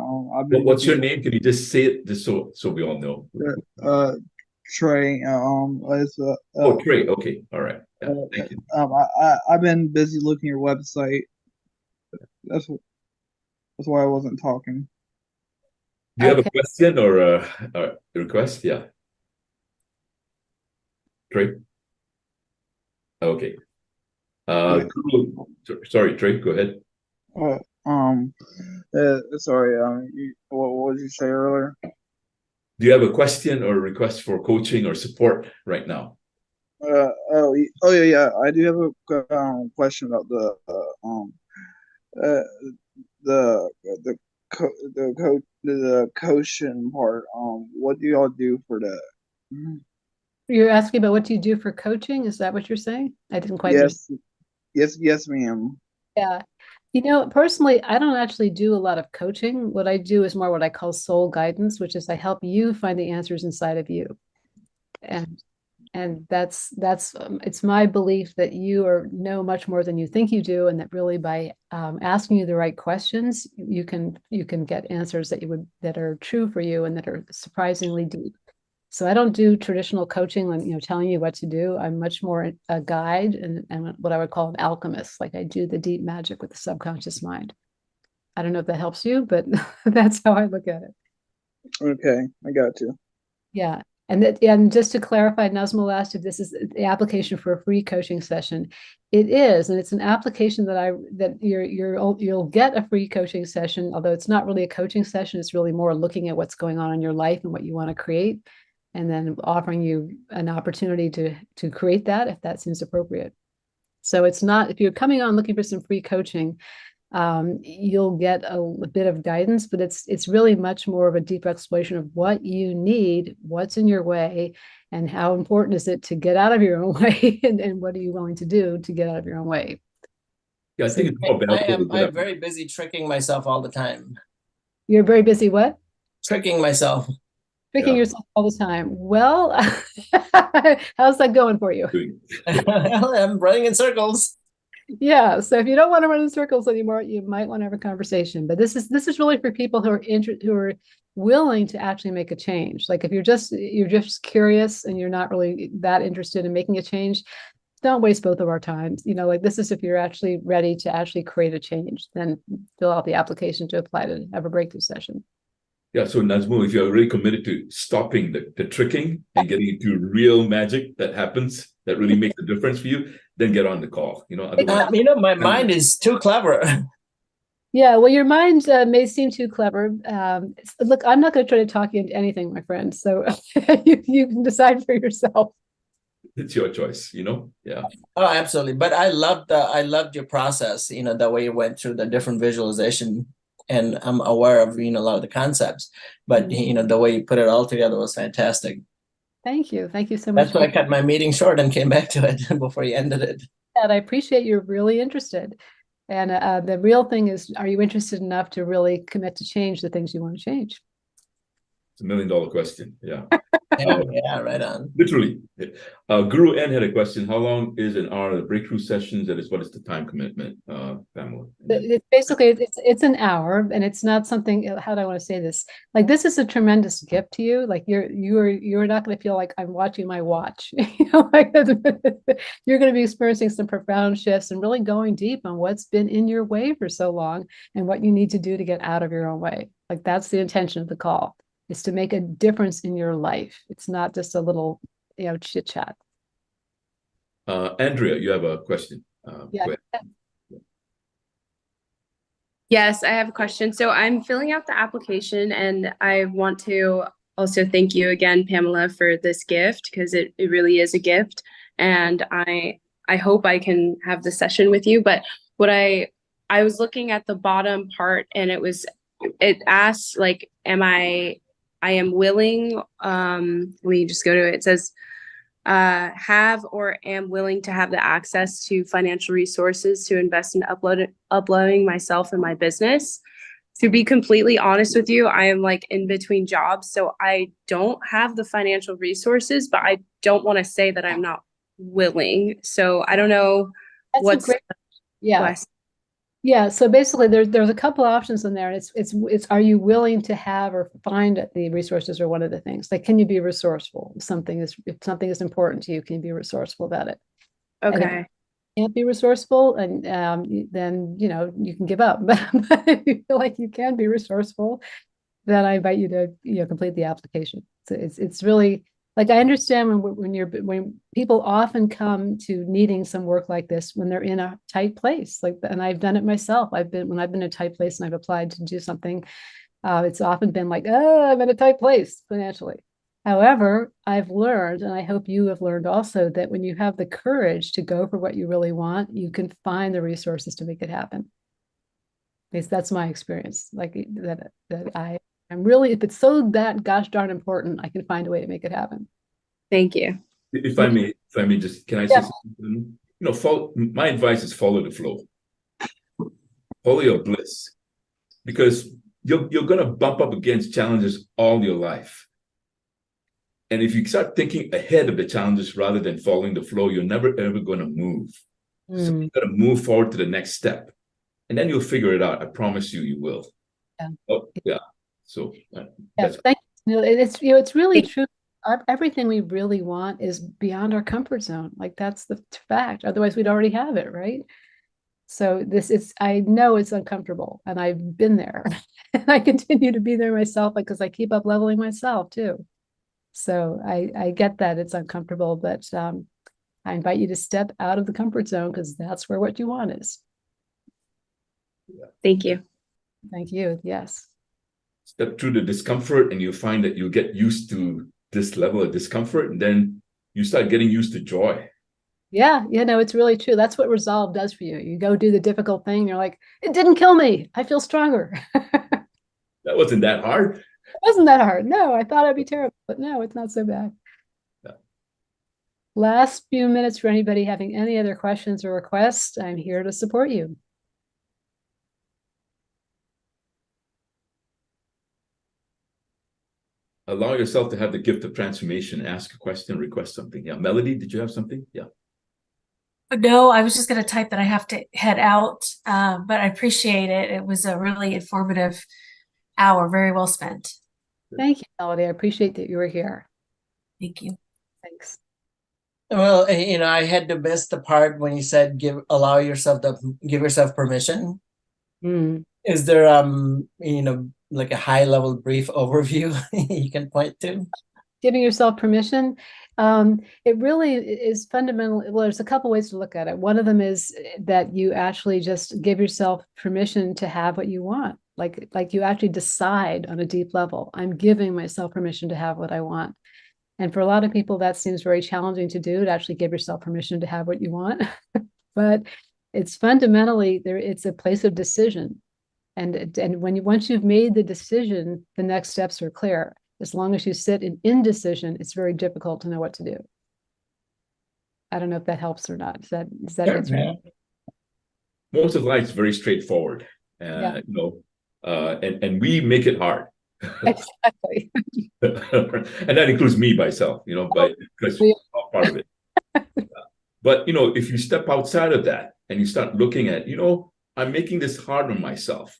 What's your name? Can you just say it just so we all know? Trey. Oh, Trey. Okay, all right. Yeah, thank you. I've been busy looking at your website. That's why I wasn't talking. Do you have a question or a request? Yeah. Trey? Okay. Sorry, Trey, go ahead. Sorry, what did you say earlier? Do you have a question or a request for coaching or support right now? Yeah, I do have a question about the coaching part. What do y'all do for that? You're asking about what do you do for coaching? Is that what you're saying? I didn't quite understand. Yes, ma'am. Yeah. Personally, I don't actually do a lot of coaching. What I do is more what I call soul guidance, which is I help you find the answers inside of you. And that's it's my belief that you know much more than you think you do, and that really by asking you the right questions, you can get answers that are true for you and that are surprisingly deep. So I don't do traditional coaching, like, telling you what to do. I'm much more a guide and what I would call an alchemist. Like I do the deep magic with the subconscious mind. I don't know if that helps you, but that's how I look at it. Okay, I got you. Yeah. And just to clarify, Nazmul asked if this is the application for a free coaching session. It is, and it's an application that you'll get a free coaching session, although it's not really a coaching session. It's really more looking at what's going on in your life and what you want to create, and then offering you an opportunity to create that if that seems appropriate. So it's not, if you're coming on looking for some free coaching, you'll get a bit of guidance, but it's really much more of a deep exploration of what you need, what's in your way, and how important is it to get out of your own way, and what are you willing to do to get out of your own way. Yeah, I think it's more I'm very busy tricking myself all the time. You're very busy what? Tricking myself. Tricking yourself all the time. Well, how's that going for you? I'm running in circles. Yeah, so if you don't want to run in circles anymore, you might want to have a conversation. But this is really for people who are willing to actually make a change. Like if you're just curious and you're not really that interested in making a change, don't waste both of our times. Like this is if you're actually ready to actually create a change, then fill out the application to apply to have a breakthrough session. Yeah, so Nazmul, if you're really committed to stopping the tricking and getting into real magic that happens, that really makes a difference for you, then get on the call. My mind is too clever. Yeah, well, your mind may seem too clever. Look, I'm not going to try to talk you into anything, my friend. So you can decide for yourself. It's your choice, Yeah. Oh, absolutely. But I loved your process. The way you went through the different visualization. And I'm aware of a lot of the concepts, but the way you put it all together was fantastic. Thank you so much. That's why I cut my meeting short and came back to it before you ended it. And I appreciate you're really interested. And the real thing is, are you interested enough to really commit to change the things you want to change? It's $1 million question. Yeah. Yeah, right on. Literally. Guru N had a question. How long is an hour of breakthrough sessions? That is, what is the time commitment, Pamela? It's basically it's an hour, and it's not something. How do I want to say this? Like, this is a tremendous gift to you. Like, you're not going to feel like I'm watching my watch. You know, like you're going to be experiencing some profound shifts and really going deep on what's been in your way for so long and what you need to do to get out of your own way. Like, that's the intention of the call, is to make a difference in your life. It's not just a little, chit chat. Andrea, you have a question. Yeah. Go ahead. Yes, I have a question. So I'm filling out the application, and I want to also thank you again, Pamela, for this gift, because it really is a gift. And I hope I can have the session with you. But what I was looking at the bottom part, and it asks, like, I am willing, let me just go to it. It says, have or am willing to have the access to financial resources to invest in uploading myself and my business. To be completely honest with you, I am like in between jobs, so I don't have the financial resources, but I don't want to say that I'm not willing. So I don't know. What's Yes. Yeah, so basically there's a couple options in there. It's are you willing to have or find the resources, are one of the things. Like, can you be resourceful? If something is important to you, can you be resourceful about it? Okay. And if you can't be resourceful, and then you can give up. But if you feel like you can be resourceful, then I invite you to complete the application. So it's really, like, I understand when people often come to needing some work like this when they're in a tight place, and I've done it myself. When I've been in a tight place and I've applied to do something, it's often been like, oh, I'm in a tight place financially. However, I've learned, and I hope you have learned also, that when you have the courage to go for what you really want, you can find the resources to make it happen. At least that's my experience. Like, that I'm really, if it's so that gosh darn important, I can find a way to make it happen. Thank you. If I may just, can I say something? My advice is follow the flow. Follow your bliss. Because you're going to bump up against challenges all your life. And if you start thinking ahead of the challenges rather than following the flow, you're never, ever going to move. So you got to move forward to the next step. And then you'll figure it out. I promise you, you will. Yeah. Oh, yeah. So thank you. It's really true. Everything we really want is beyond our comfort zone. Like, that's the fact. Otherwise, we'd already have it, right? So I know it's uncomfortable, and I've been there, and I continue to be there myself, because I keep up leveling myself too. So I get that it's uncomfortable, but I invite you to step out of the comfort zone, because that's where what you want is. Thank you. Thank you. Yes. Step through the discomfort, and you find that you get used to this level of discomfort, and then you start getting used to joy. Yeah, it's really true. That's what resolve does for you. You go do the difficult thing, you're like, it didn't kill me. I feel stronger. That wasn't that hard. It wasn't that hard. No, I thought I'd be terrible, but no, it's not so bad. Yeah. Last few minutes for anybody having any other questions or requests. I'm here to support you. Allow yourself to have the gift of transformation. Ask a question, request something. Yeah. Melody, did you have something? Yeah. No, I was just going to type that I have to head out, but I appreciate it. It was a really informative hour, very well spent. Thank you, Melody. I appreciate that you were here. Thank you. Thanks. Well, I had to miss the part when you said give yourself permission. Is there like a high level brief overview you can point to? Giving yourself permission. It really is fundamental. Well, there's a couple ways to look at it. One of them is that you actually just give yourself permission to have what you want. Like you actually decide on a deep level, I'm giving myself permission to have what I want. And for a lot of people, that seems very challenging to do, to actually give yourself permission to have what you want. But it's fundamentally it's a place of decision. And once you've made the decision, the next steps are clear. As long as you sit in indecision, it's very difficult to know what to do. I don't know if that helps or not. Is that answer? Most of life is very straightforward, and we make it hard. Exactly. And that includes me myself, but because Yeah. I'm part of it. But if you step outside of that and you start looking at, I'm making this hard on myself.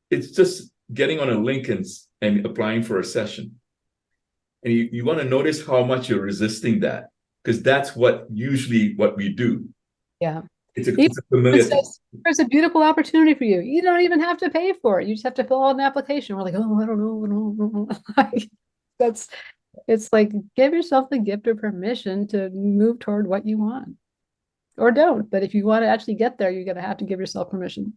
It's just getting on a link and applying for a session. And you want to notice how much you're resisting that, because that's usually what we do. Yeah. It's a familiar thing. There's a beautiful opportunity for you. You don't even have to pay for it. You just have to fill out an application. We're like, oh, I don't know. It's like, give yourself the gift of permission to move toward what you want, or don't. But if you want to actually get there, you're going to have to give yourself permission.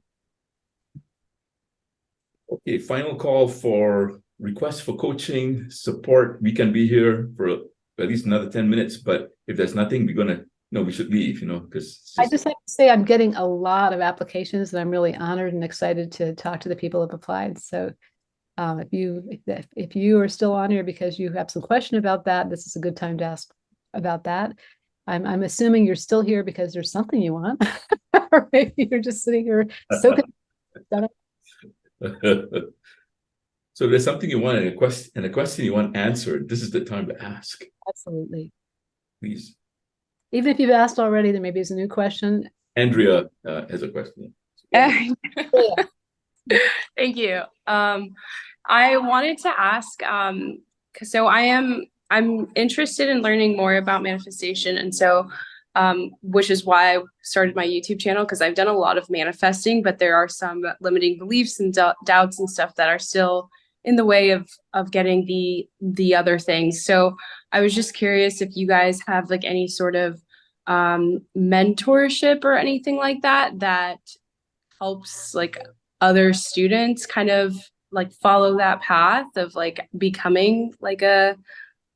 Okay, final call for requests for coaching support. We can be here for at least another 10 minutes, but if there's nothing, we should leave, because I just have to say I'm getting a lot of applications, and I'm really honored and excited to talk to the people who have applied. So if you are still on here because you have some question about that, this is a good time to ask about that. I'm assuming you're still here because there's something you want, or maybe you're just sitting here soaking. So there's something you want and a question you want answered. This is the time to ask. Absolutely. Please. Even if you've asked already, there maybe is a new question. Andrea has a question. Thank you. I wanted to ask, so I'm interested in learning more about manifestation. And so, which is why I started my YouTube channel, because I've done a lot of manifesting, but there are some limiting beliefs and doubts and stuff that are still in the way of getting the other things. So I was just curious if you guys have like any sort of mentorship or anything like that helps like other students kind of like follow that path of like becoming like a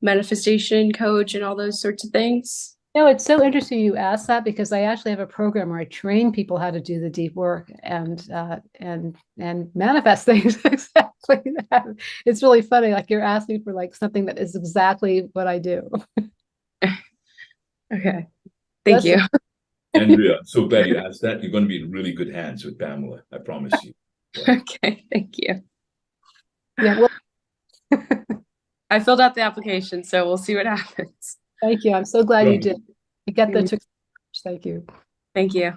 manifestation coach and all those sorts of things. It's so interesting you asked that, because I actually have a program where I train people how to do the deep work and manifest things exactly that. It's really funny. Like, you're asking for like something that is exactly what I do. Okay. Thank you. Andrea, so glad you asked that. You're going to be in really good hands with Pamela. I promise you. Yeah. Okay. Thank you. Yeah. Well, I filled out the application, so we'll see what happens. Thank you. I'm so glad you did. You get that. Thank you. Thank you.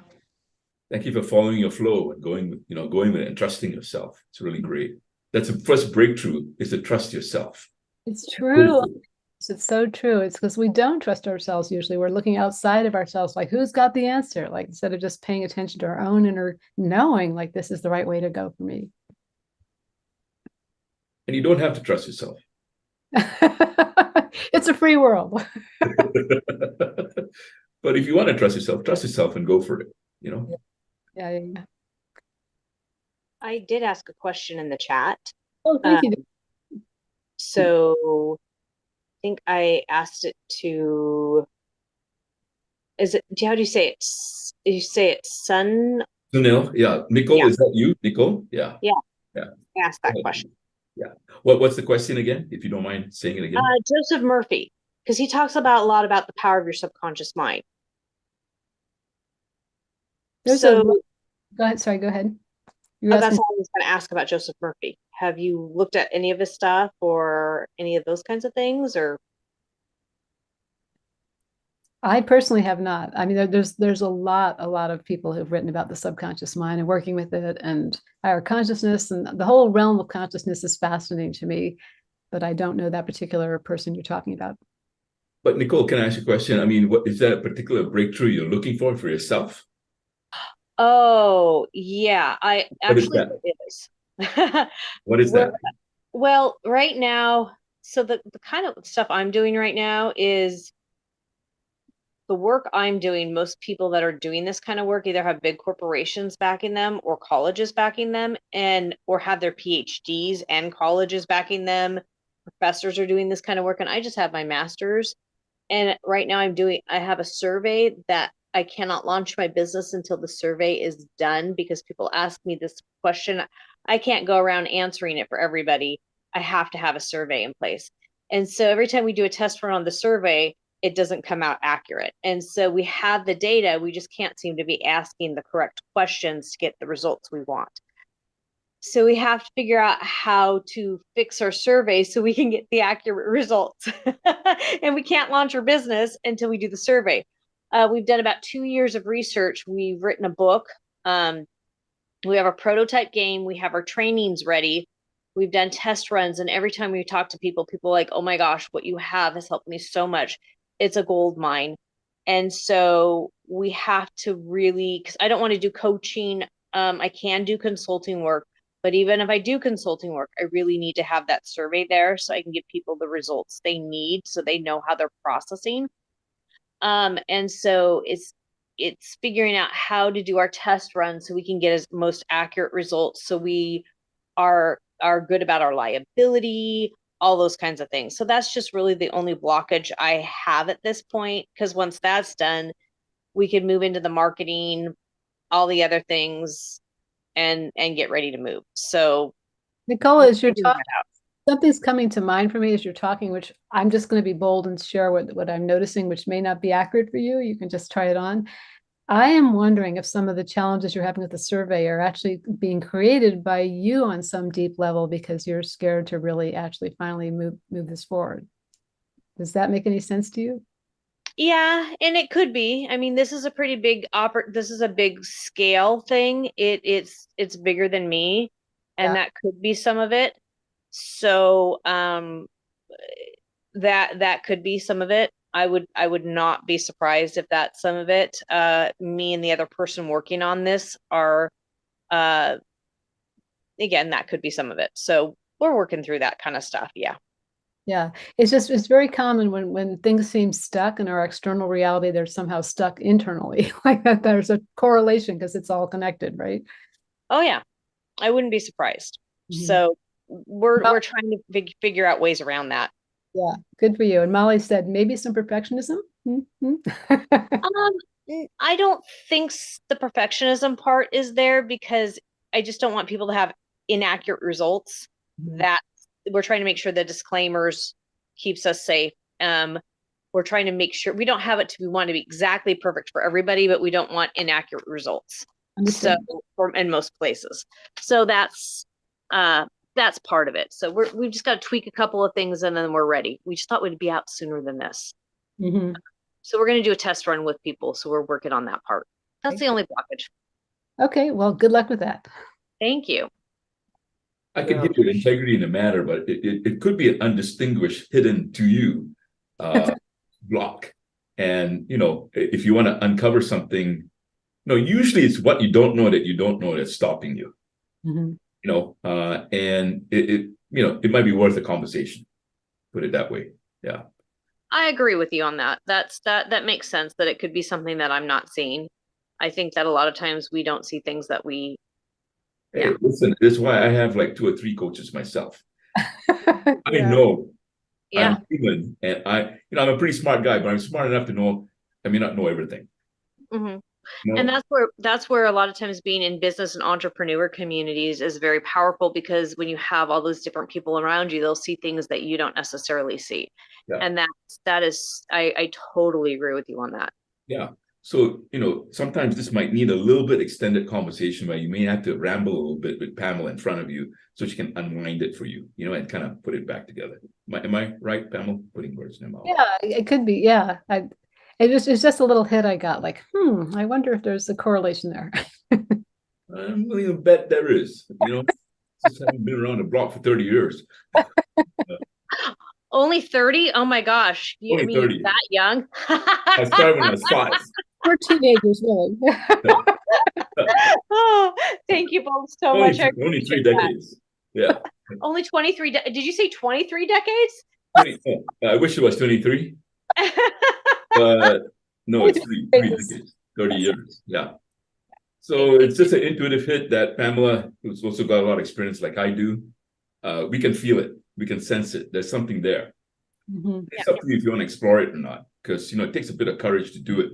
Thank you for following your flow and going with it and trusting yourself. It's really great. That's the first breakthrough, is to trust yourself. It's true. It's so true. It's because we don't trust ourselves usually. We're looking outside of ourselves, like, who's got the answer? Like, instead of just paying attention to our own inner knowing, like, this is the right way to go for me. And you don't have to trust yourself. It's a free world. But if you want to trust yourself and go for it, Yeah. I did ask a question in the chat. Oh, thank you. So I think I asked it to, how do you say it? You say it, Sunil, yeah. Nicole, yeah. Is that you, Nicole? Yeah. Yeah. Yeah. I asked that question. Yeah. What's the question again, if you don't mind saying it again? Joseph Murphy, because he talks a lot about the power of your subconscious mind. Go ahead. Sorry, go ahead. That's all I was going to ask about Joseph Murphy. Have you looked at any of his stuff or any of those kinds of things, or? I personally have not. I mean, there's a lot of people who've written about the subconscious mind and working with it and higher consciousness, and the whole realm of consciousness is fascinating to me, but I don't know that particular person you're talking about. But Nicole, can I ask you a question? I mean, what is that a particular breakthrough you're looking for yourself? Oh, yeah, I actually it is. What is that? Well, right now, so the kind of stuff I'm doing right now is the work I'm doing. Most people that are doing this kind of work either have big corporations backing them or colleges backing them, or have their PhDs and colleges backing them. Professors are doing this kind of work, and I just have my master's. And right now I have a survey that I cannot launch my business until the survey is done, because people ask me this question. I can't go around answering it for everybody. I have to have a survey in place. And so every time we do a test run on the survey, it doesn't come out accurate. And so we have the data, we just can't seem to be asking the correct questions to get the results we want. So we have to figure out how to fix our survey so we can get the accurate results. And we can't launch our business until we do the survey. We've done about 2 years of research. We've written a book. We have a prototype game. We have our trainings ready. We've done test runs. And every time we talk to people, people are like, oh my gosh, what you have has helped me so much. It's a gold mine. And so we have to really, because I don't want to do coaching. I can do consulting work, but even if I do consulting work, I really need to have that survey there so I can give people the results they need so they know how they're processing. And so it's figuring out how to do our test run so we can get as most accurate results so we are good about our liability, all those kinds of things. So that's just really the only blockage I have at this point, because once that's done, we can move into the marketing, all the other things, and get ready to move. So Nicole, as you're talking, something's coming to mind for me as you're talking, which I'm just going to be bold and share what I'm noticing, which may not be accurate for you. You can just try it on. I am wondering if some of the challenges you're having with the survey are actually being created by you on some deep level because you're scared to really actually finally move this forward. Does that make any sense to you? Yeah, and it could be. I mean, this is a pretty big this is a big scale thing. It's bigger than me, and that could be some of it. So that could be some of it. I would not be surprised if that's some of it. Me and the other person working on this are again, that could be some of it. So we're working through that kind of stuff. Yeah. Yeah, it's very common when things seem stuck in our external reality, they're somehow stuck internally. Like that, there's a correlation because it's all connected, right? Oh yeah, I wouldn't be surprised. Mhm. So we're trying to figure out ways around that. Yeah, good for you. And Molly said maybe some perfectionism. I don't think the perfectionism part is there because I just don't want people to have inaccurate results. That we're trying to make sure the disclaimers keeps us safe. We're trying to make sure we don't have it to, we want to be exactly perfect for everybody, but we don't want inaccurate results. So in most places. So that's part of it. So we've just got to tweak a couple of things and then we're ready. We just thought we'd be out sooner than this. Mm-hmm. So we're going to do a test run with people. So we're working on that part. That's the only blockage. Okay, well, good luck with that. Thank you. I can give you integrity in the matter, but it could be an undistinguished, hidden to you block. And, if you want to uncover something, usually it's what you don't know that's stopping you. Mm-hmm. And it might be worth a conversation. Put it that way. Yeah. I agree with you on that. That makes sense that it could be something that I'm not seeing. I think that a lot of times we don't see things that we. Hey, listen, this is why I have like 2 or 3 coaches myself. I know I'm human, and I'm a pretty smart guy, but I'm smart enough to know I may not know everything. Mm-hmm. And that's where a lot of times being in business and entrepreneur communities is very powerful, because when you have all those different people around you, they'll see things that you don't necessarily see. Yeah. And that is I totally agree with you on that. Yeah. So, sometimes this might need a little bit extended conversation where you may have to ramble a little bit with Pamela in front of you so she can unwind it for you, and kind of put it back together. Am I right, Pamela? Putting words in my mouth. Yeah, it could be. Yeah. It's just a little hit I got like, I wonder if there's a correlation there. I'm willing to bet there is, since I've been around the block for 30 years. Only 30? Oh my gosh. Only 30. You're that young? I started when I was 5. We're teenagers, really. Oh, thank you both so much. Only 3 decades. Yeah. Only 23. Did you say 23 decades? 20, I wish it was 23. But no, it's 3 decades, 30 years. Yeah. So it's just an intuitive hit that Pamela, who's also got a lot of experience like I do, we can feel it. We can sense it. There's something there. Mm-hmm. It's up to you if you want to explore it or not, because it takes a bit of courage to do it.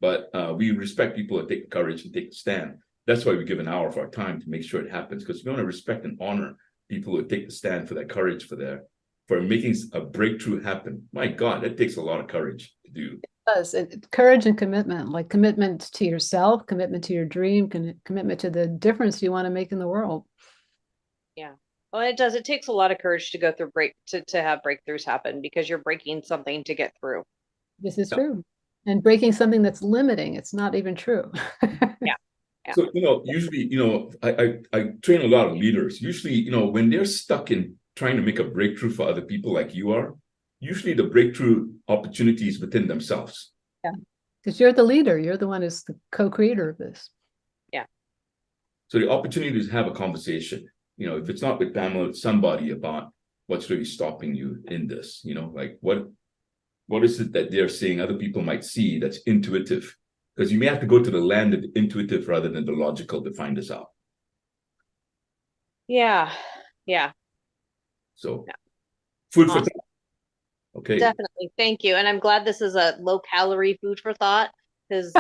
But we respect people that take the courage and take the stand. That's why we give an hour of our time to make sure it happens, because we want to respect and honor people who take the stand for that courage, for making a breakthrough happen. My God, that takes a lot of courage to do. It does. Courage and commitment, like commitment to yourself, commitment to your dream, commitment to the difference you want to make in the world. Well, it does. It takes a lot of courage to go through to have breakthroughs happen because you're breaking something to get through. This is true. And breaking something that's limiting, it's not even true. Yeah. So, usually, I train a lot of leaders. Usually, when they're stuck in trying to make a breakthrough for other people like you are, usually the breakthrough opportunities within themselves. Yeah. Because you're the leader. You're the one who's the co-creator of this. Yeah. So the opportunity is to have a conversation, if it's not with Pamela, it's somebody about what's really stopping you in this, like what is it that they're saying other people might see that's intuitive? Because you may have to go to the land of the intuitive rather than the logical to find this out. Yeah. Yeah. So food for Awesome. thought. Okay. Definitely. Thank you. And I'm glad this is a low calorie food for thought because,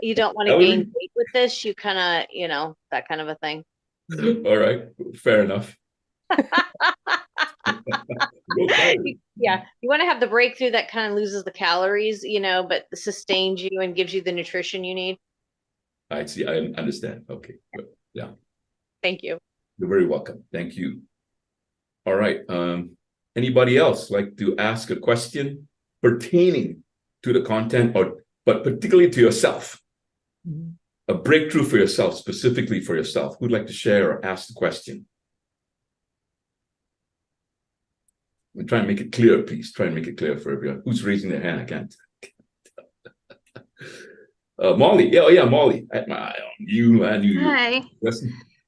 you don't want to gain weight with this. You kind of, that kind of a thing. All right. Fair enough. Yeah. You want to have the breakthrough that kind of loses the calories, but sustains you and gives you the nutrition you need. I see. I understand. Okay. Good. Yeah. Thank you. You're very welcome. Thank you. All right. Anybody else like to ask a question pertaining to the content but particularly to yourself? Mm-hmm. A breakthrough for yourself, specifically for yourself. Who'd like to share or ask the question? And try and make it clear, please. Try and make it clear for everyone. Who's raising their hand? I can't. Molly. Yeah, Molly. I had my eye on you. I knew you. Hi.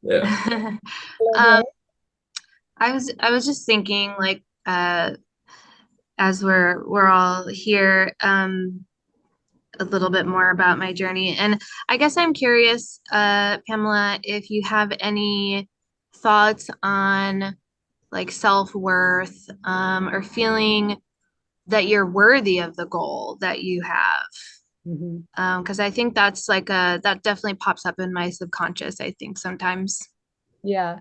Yeah. I was just thinking, like, as we're all here, a little bit more about my journey, and I guess I'm curious, Pamela, if you have any thoughts on like self-worth, or feeling that you're worthy of the goal that you have. Because I think that's like that definitely pops up in my subconscious, I think sometimes. Yeah.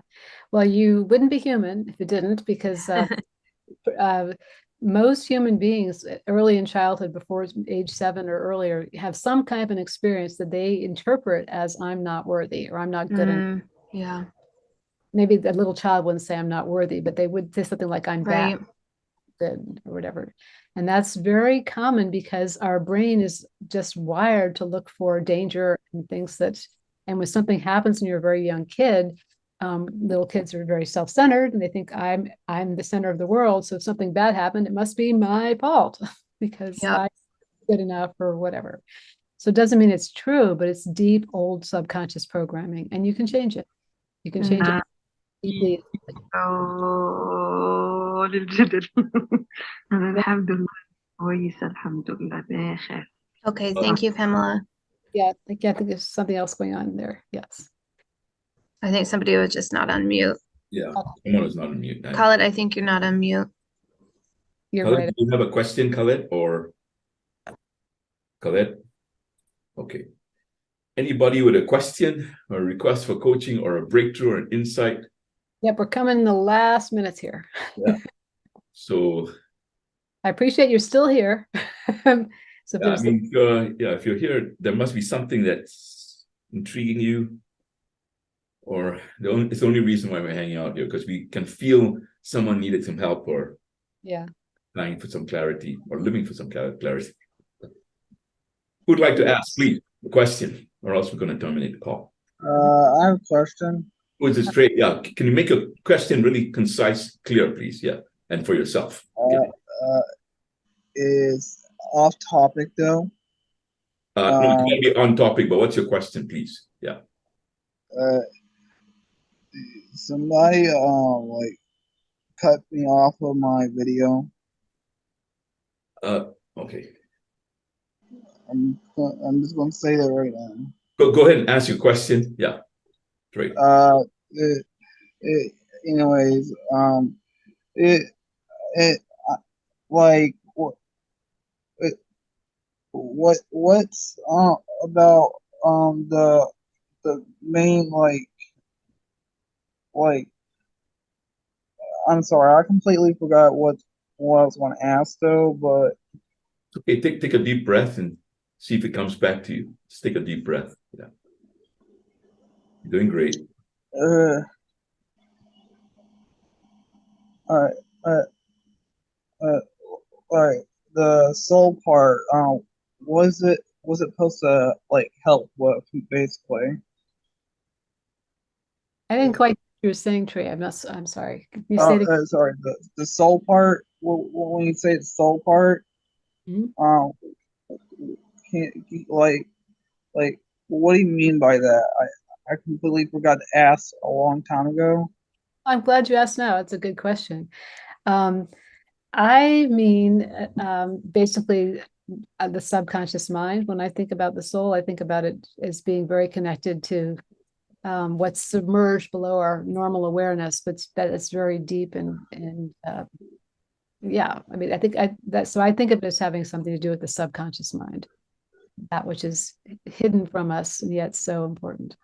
Well, you wouldn't be human if it didn't, because most human beings early in childhood, before age 7 or earlier, have some kind of an experience that they interpret as I'm not worthy or I'm not good enough. Yeah. Maybe the little child wouldn't say I'm not worthy, but they would say something like I'm Right. bad or whatever. And that's very common because our brain is just wired to look for danger and things and when something happens when you're a very young kid, little kids are very self-centered and they think I'm the center of the world. So if something bad happened, it must be my fault because I'm good enough or whatever. So it doesn't mean it's true, but it's deep old subconscious programming, and you can change it. You can change it deeply. Okay, thank you, Pamela. Yeah, I think there's something else going on there. Yes. I think somebody was just not on mute. Yeah, someone is not on mute. Khaled, I think you're not on mute. You're Khaled, right. do you have a question, Khaled, or Khaled? Okay. Anybody with a question or a request for coaching or a breakthrough or an insight? Yep, we're coming in the last minutes here. Yeah. So I appreciate you're still here. So yeah, I mean, if you're here, there must be something that's intriguing you, or it's the only reason why we're hanging out here, because we can feel someone needed some help or dying for some clarity or living for some clarity. Who'd like to ask, please, a question, or else we're going to terminate the call. I have a question. Who is it straight? Yeah, can you make a question really concise, clear, please? Yeah, and for yourself. Is off topic though. No, it can be on topic, but what's your question, please? Yeah. Somebody like cut me off of my video. Okay. I'm just going to say that right now. Go ahead and ask your question. Yeah. Great. Anyways, like what's about the main like I'm sorry, I completely forgot what I was going to ask though, but okay, take a deep breath and see if it comes back to you. Just take a deep breath. Yeah. You're doing great. All right. Uh, all right. The soul part. Was it supposed to like help with basically? I didn't quite what you were saying, Trey. I'm sorry. Can you say it again? Sorry. The soul part. When you say the soul part, Mhm. can't like what do you mean by that? I completely forgot to ask a long time ago. I'm glad you asked now. It's a good question. I mean, basically, the subconscious mind. When I think about the soul, I think about it as being very connected to what's submerged below our normal awareness, but that it's very deep and yeah. I mean, I think so. I think of it as having something to do with the subconscious mind, that which is hidden from us and yet so important.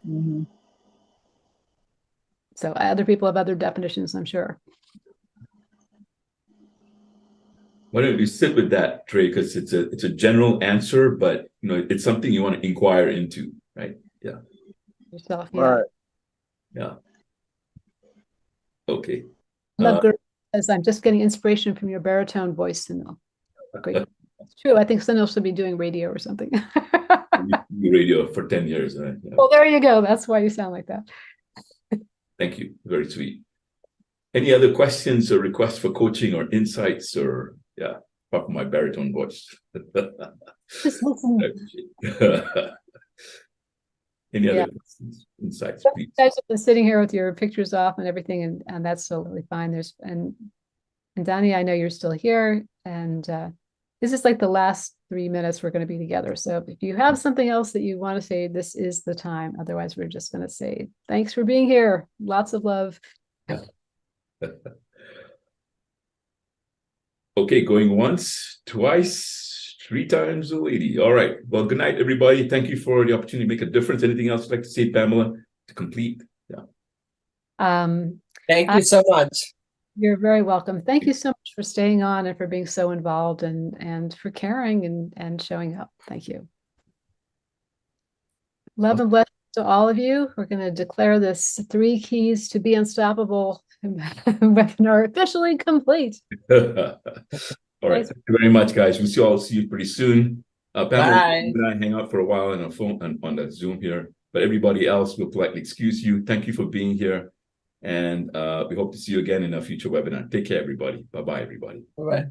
Mm-hmm. So other people have other definitions, I'm sure. Why don't you sit with that, Trey? Because it's a general answer, but it's something you want to inquire into, right? Yeah. Yourself, yeah. Right. Yeah. Okay. Love girl says, I'm just getting inspiration from your baritone voice, Sunil. Great. It's true. I think Sunil should be doing radio or something. Radio for 10 years, right? Yeah. Well, there you go. That's why you sound like that. Thank you. Very sweet. Any other questions or requests for coaching or insights or apart from my baritone voice? Just listen. Any other questions, insights, please? You guys have been sitting here with your pictures off and everything, and that's totally fine. And Donnie, I know you're still here, and this is like the last 3 minutes we're going to be together. So if you have something else that you want to say, this is the time. Otherwise, we're just going to say thanks for being here. Lots of love. Okay, going once, twice, 3 times a lady. All right. Well, good night, everybody. Thank you for the opportunity to make a difference. Anything else you'd like to say, Pamela, to complete? Yeah. Thank you so much. You're very welcome. Thank you so much for staying on and for being so involved and for caring and showing up. Thank you. Love and blessings to all of you. We're going to declare this 3 keys to be unstoppable webinar officially complete. All right. Thank you very much, guys. We'll see you pretty soon. Pamela and I hang out for a while on a phone and on the Zoom here, but everybody else will politely excuse you. Thank you for being here. And we hope to see you again in a future webinar. Take care, everybody. Bye-bye, everybody. Bye-bye.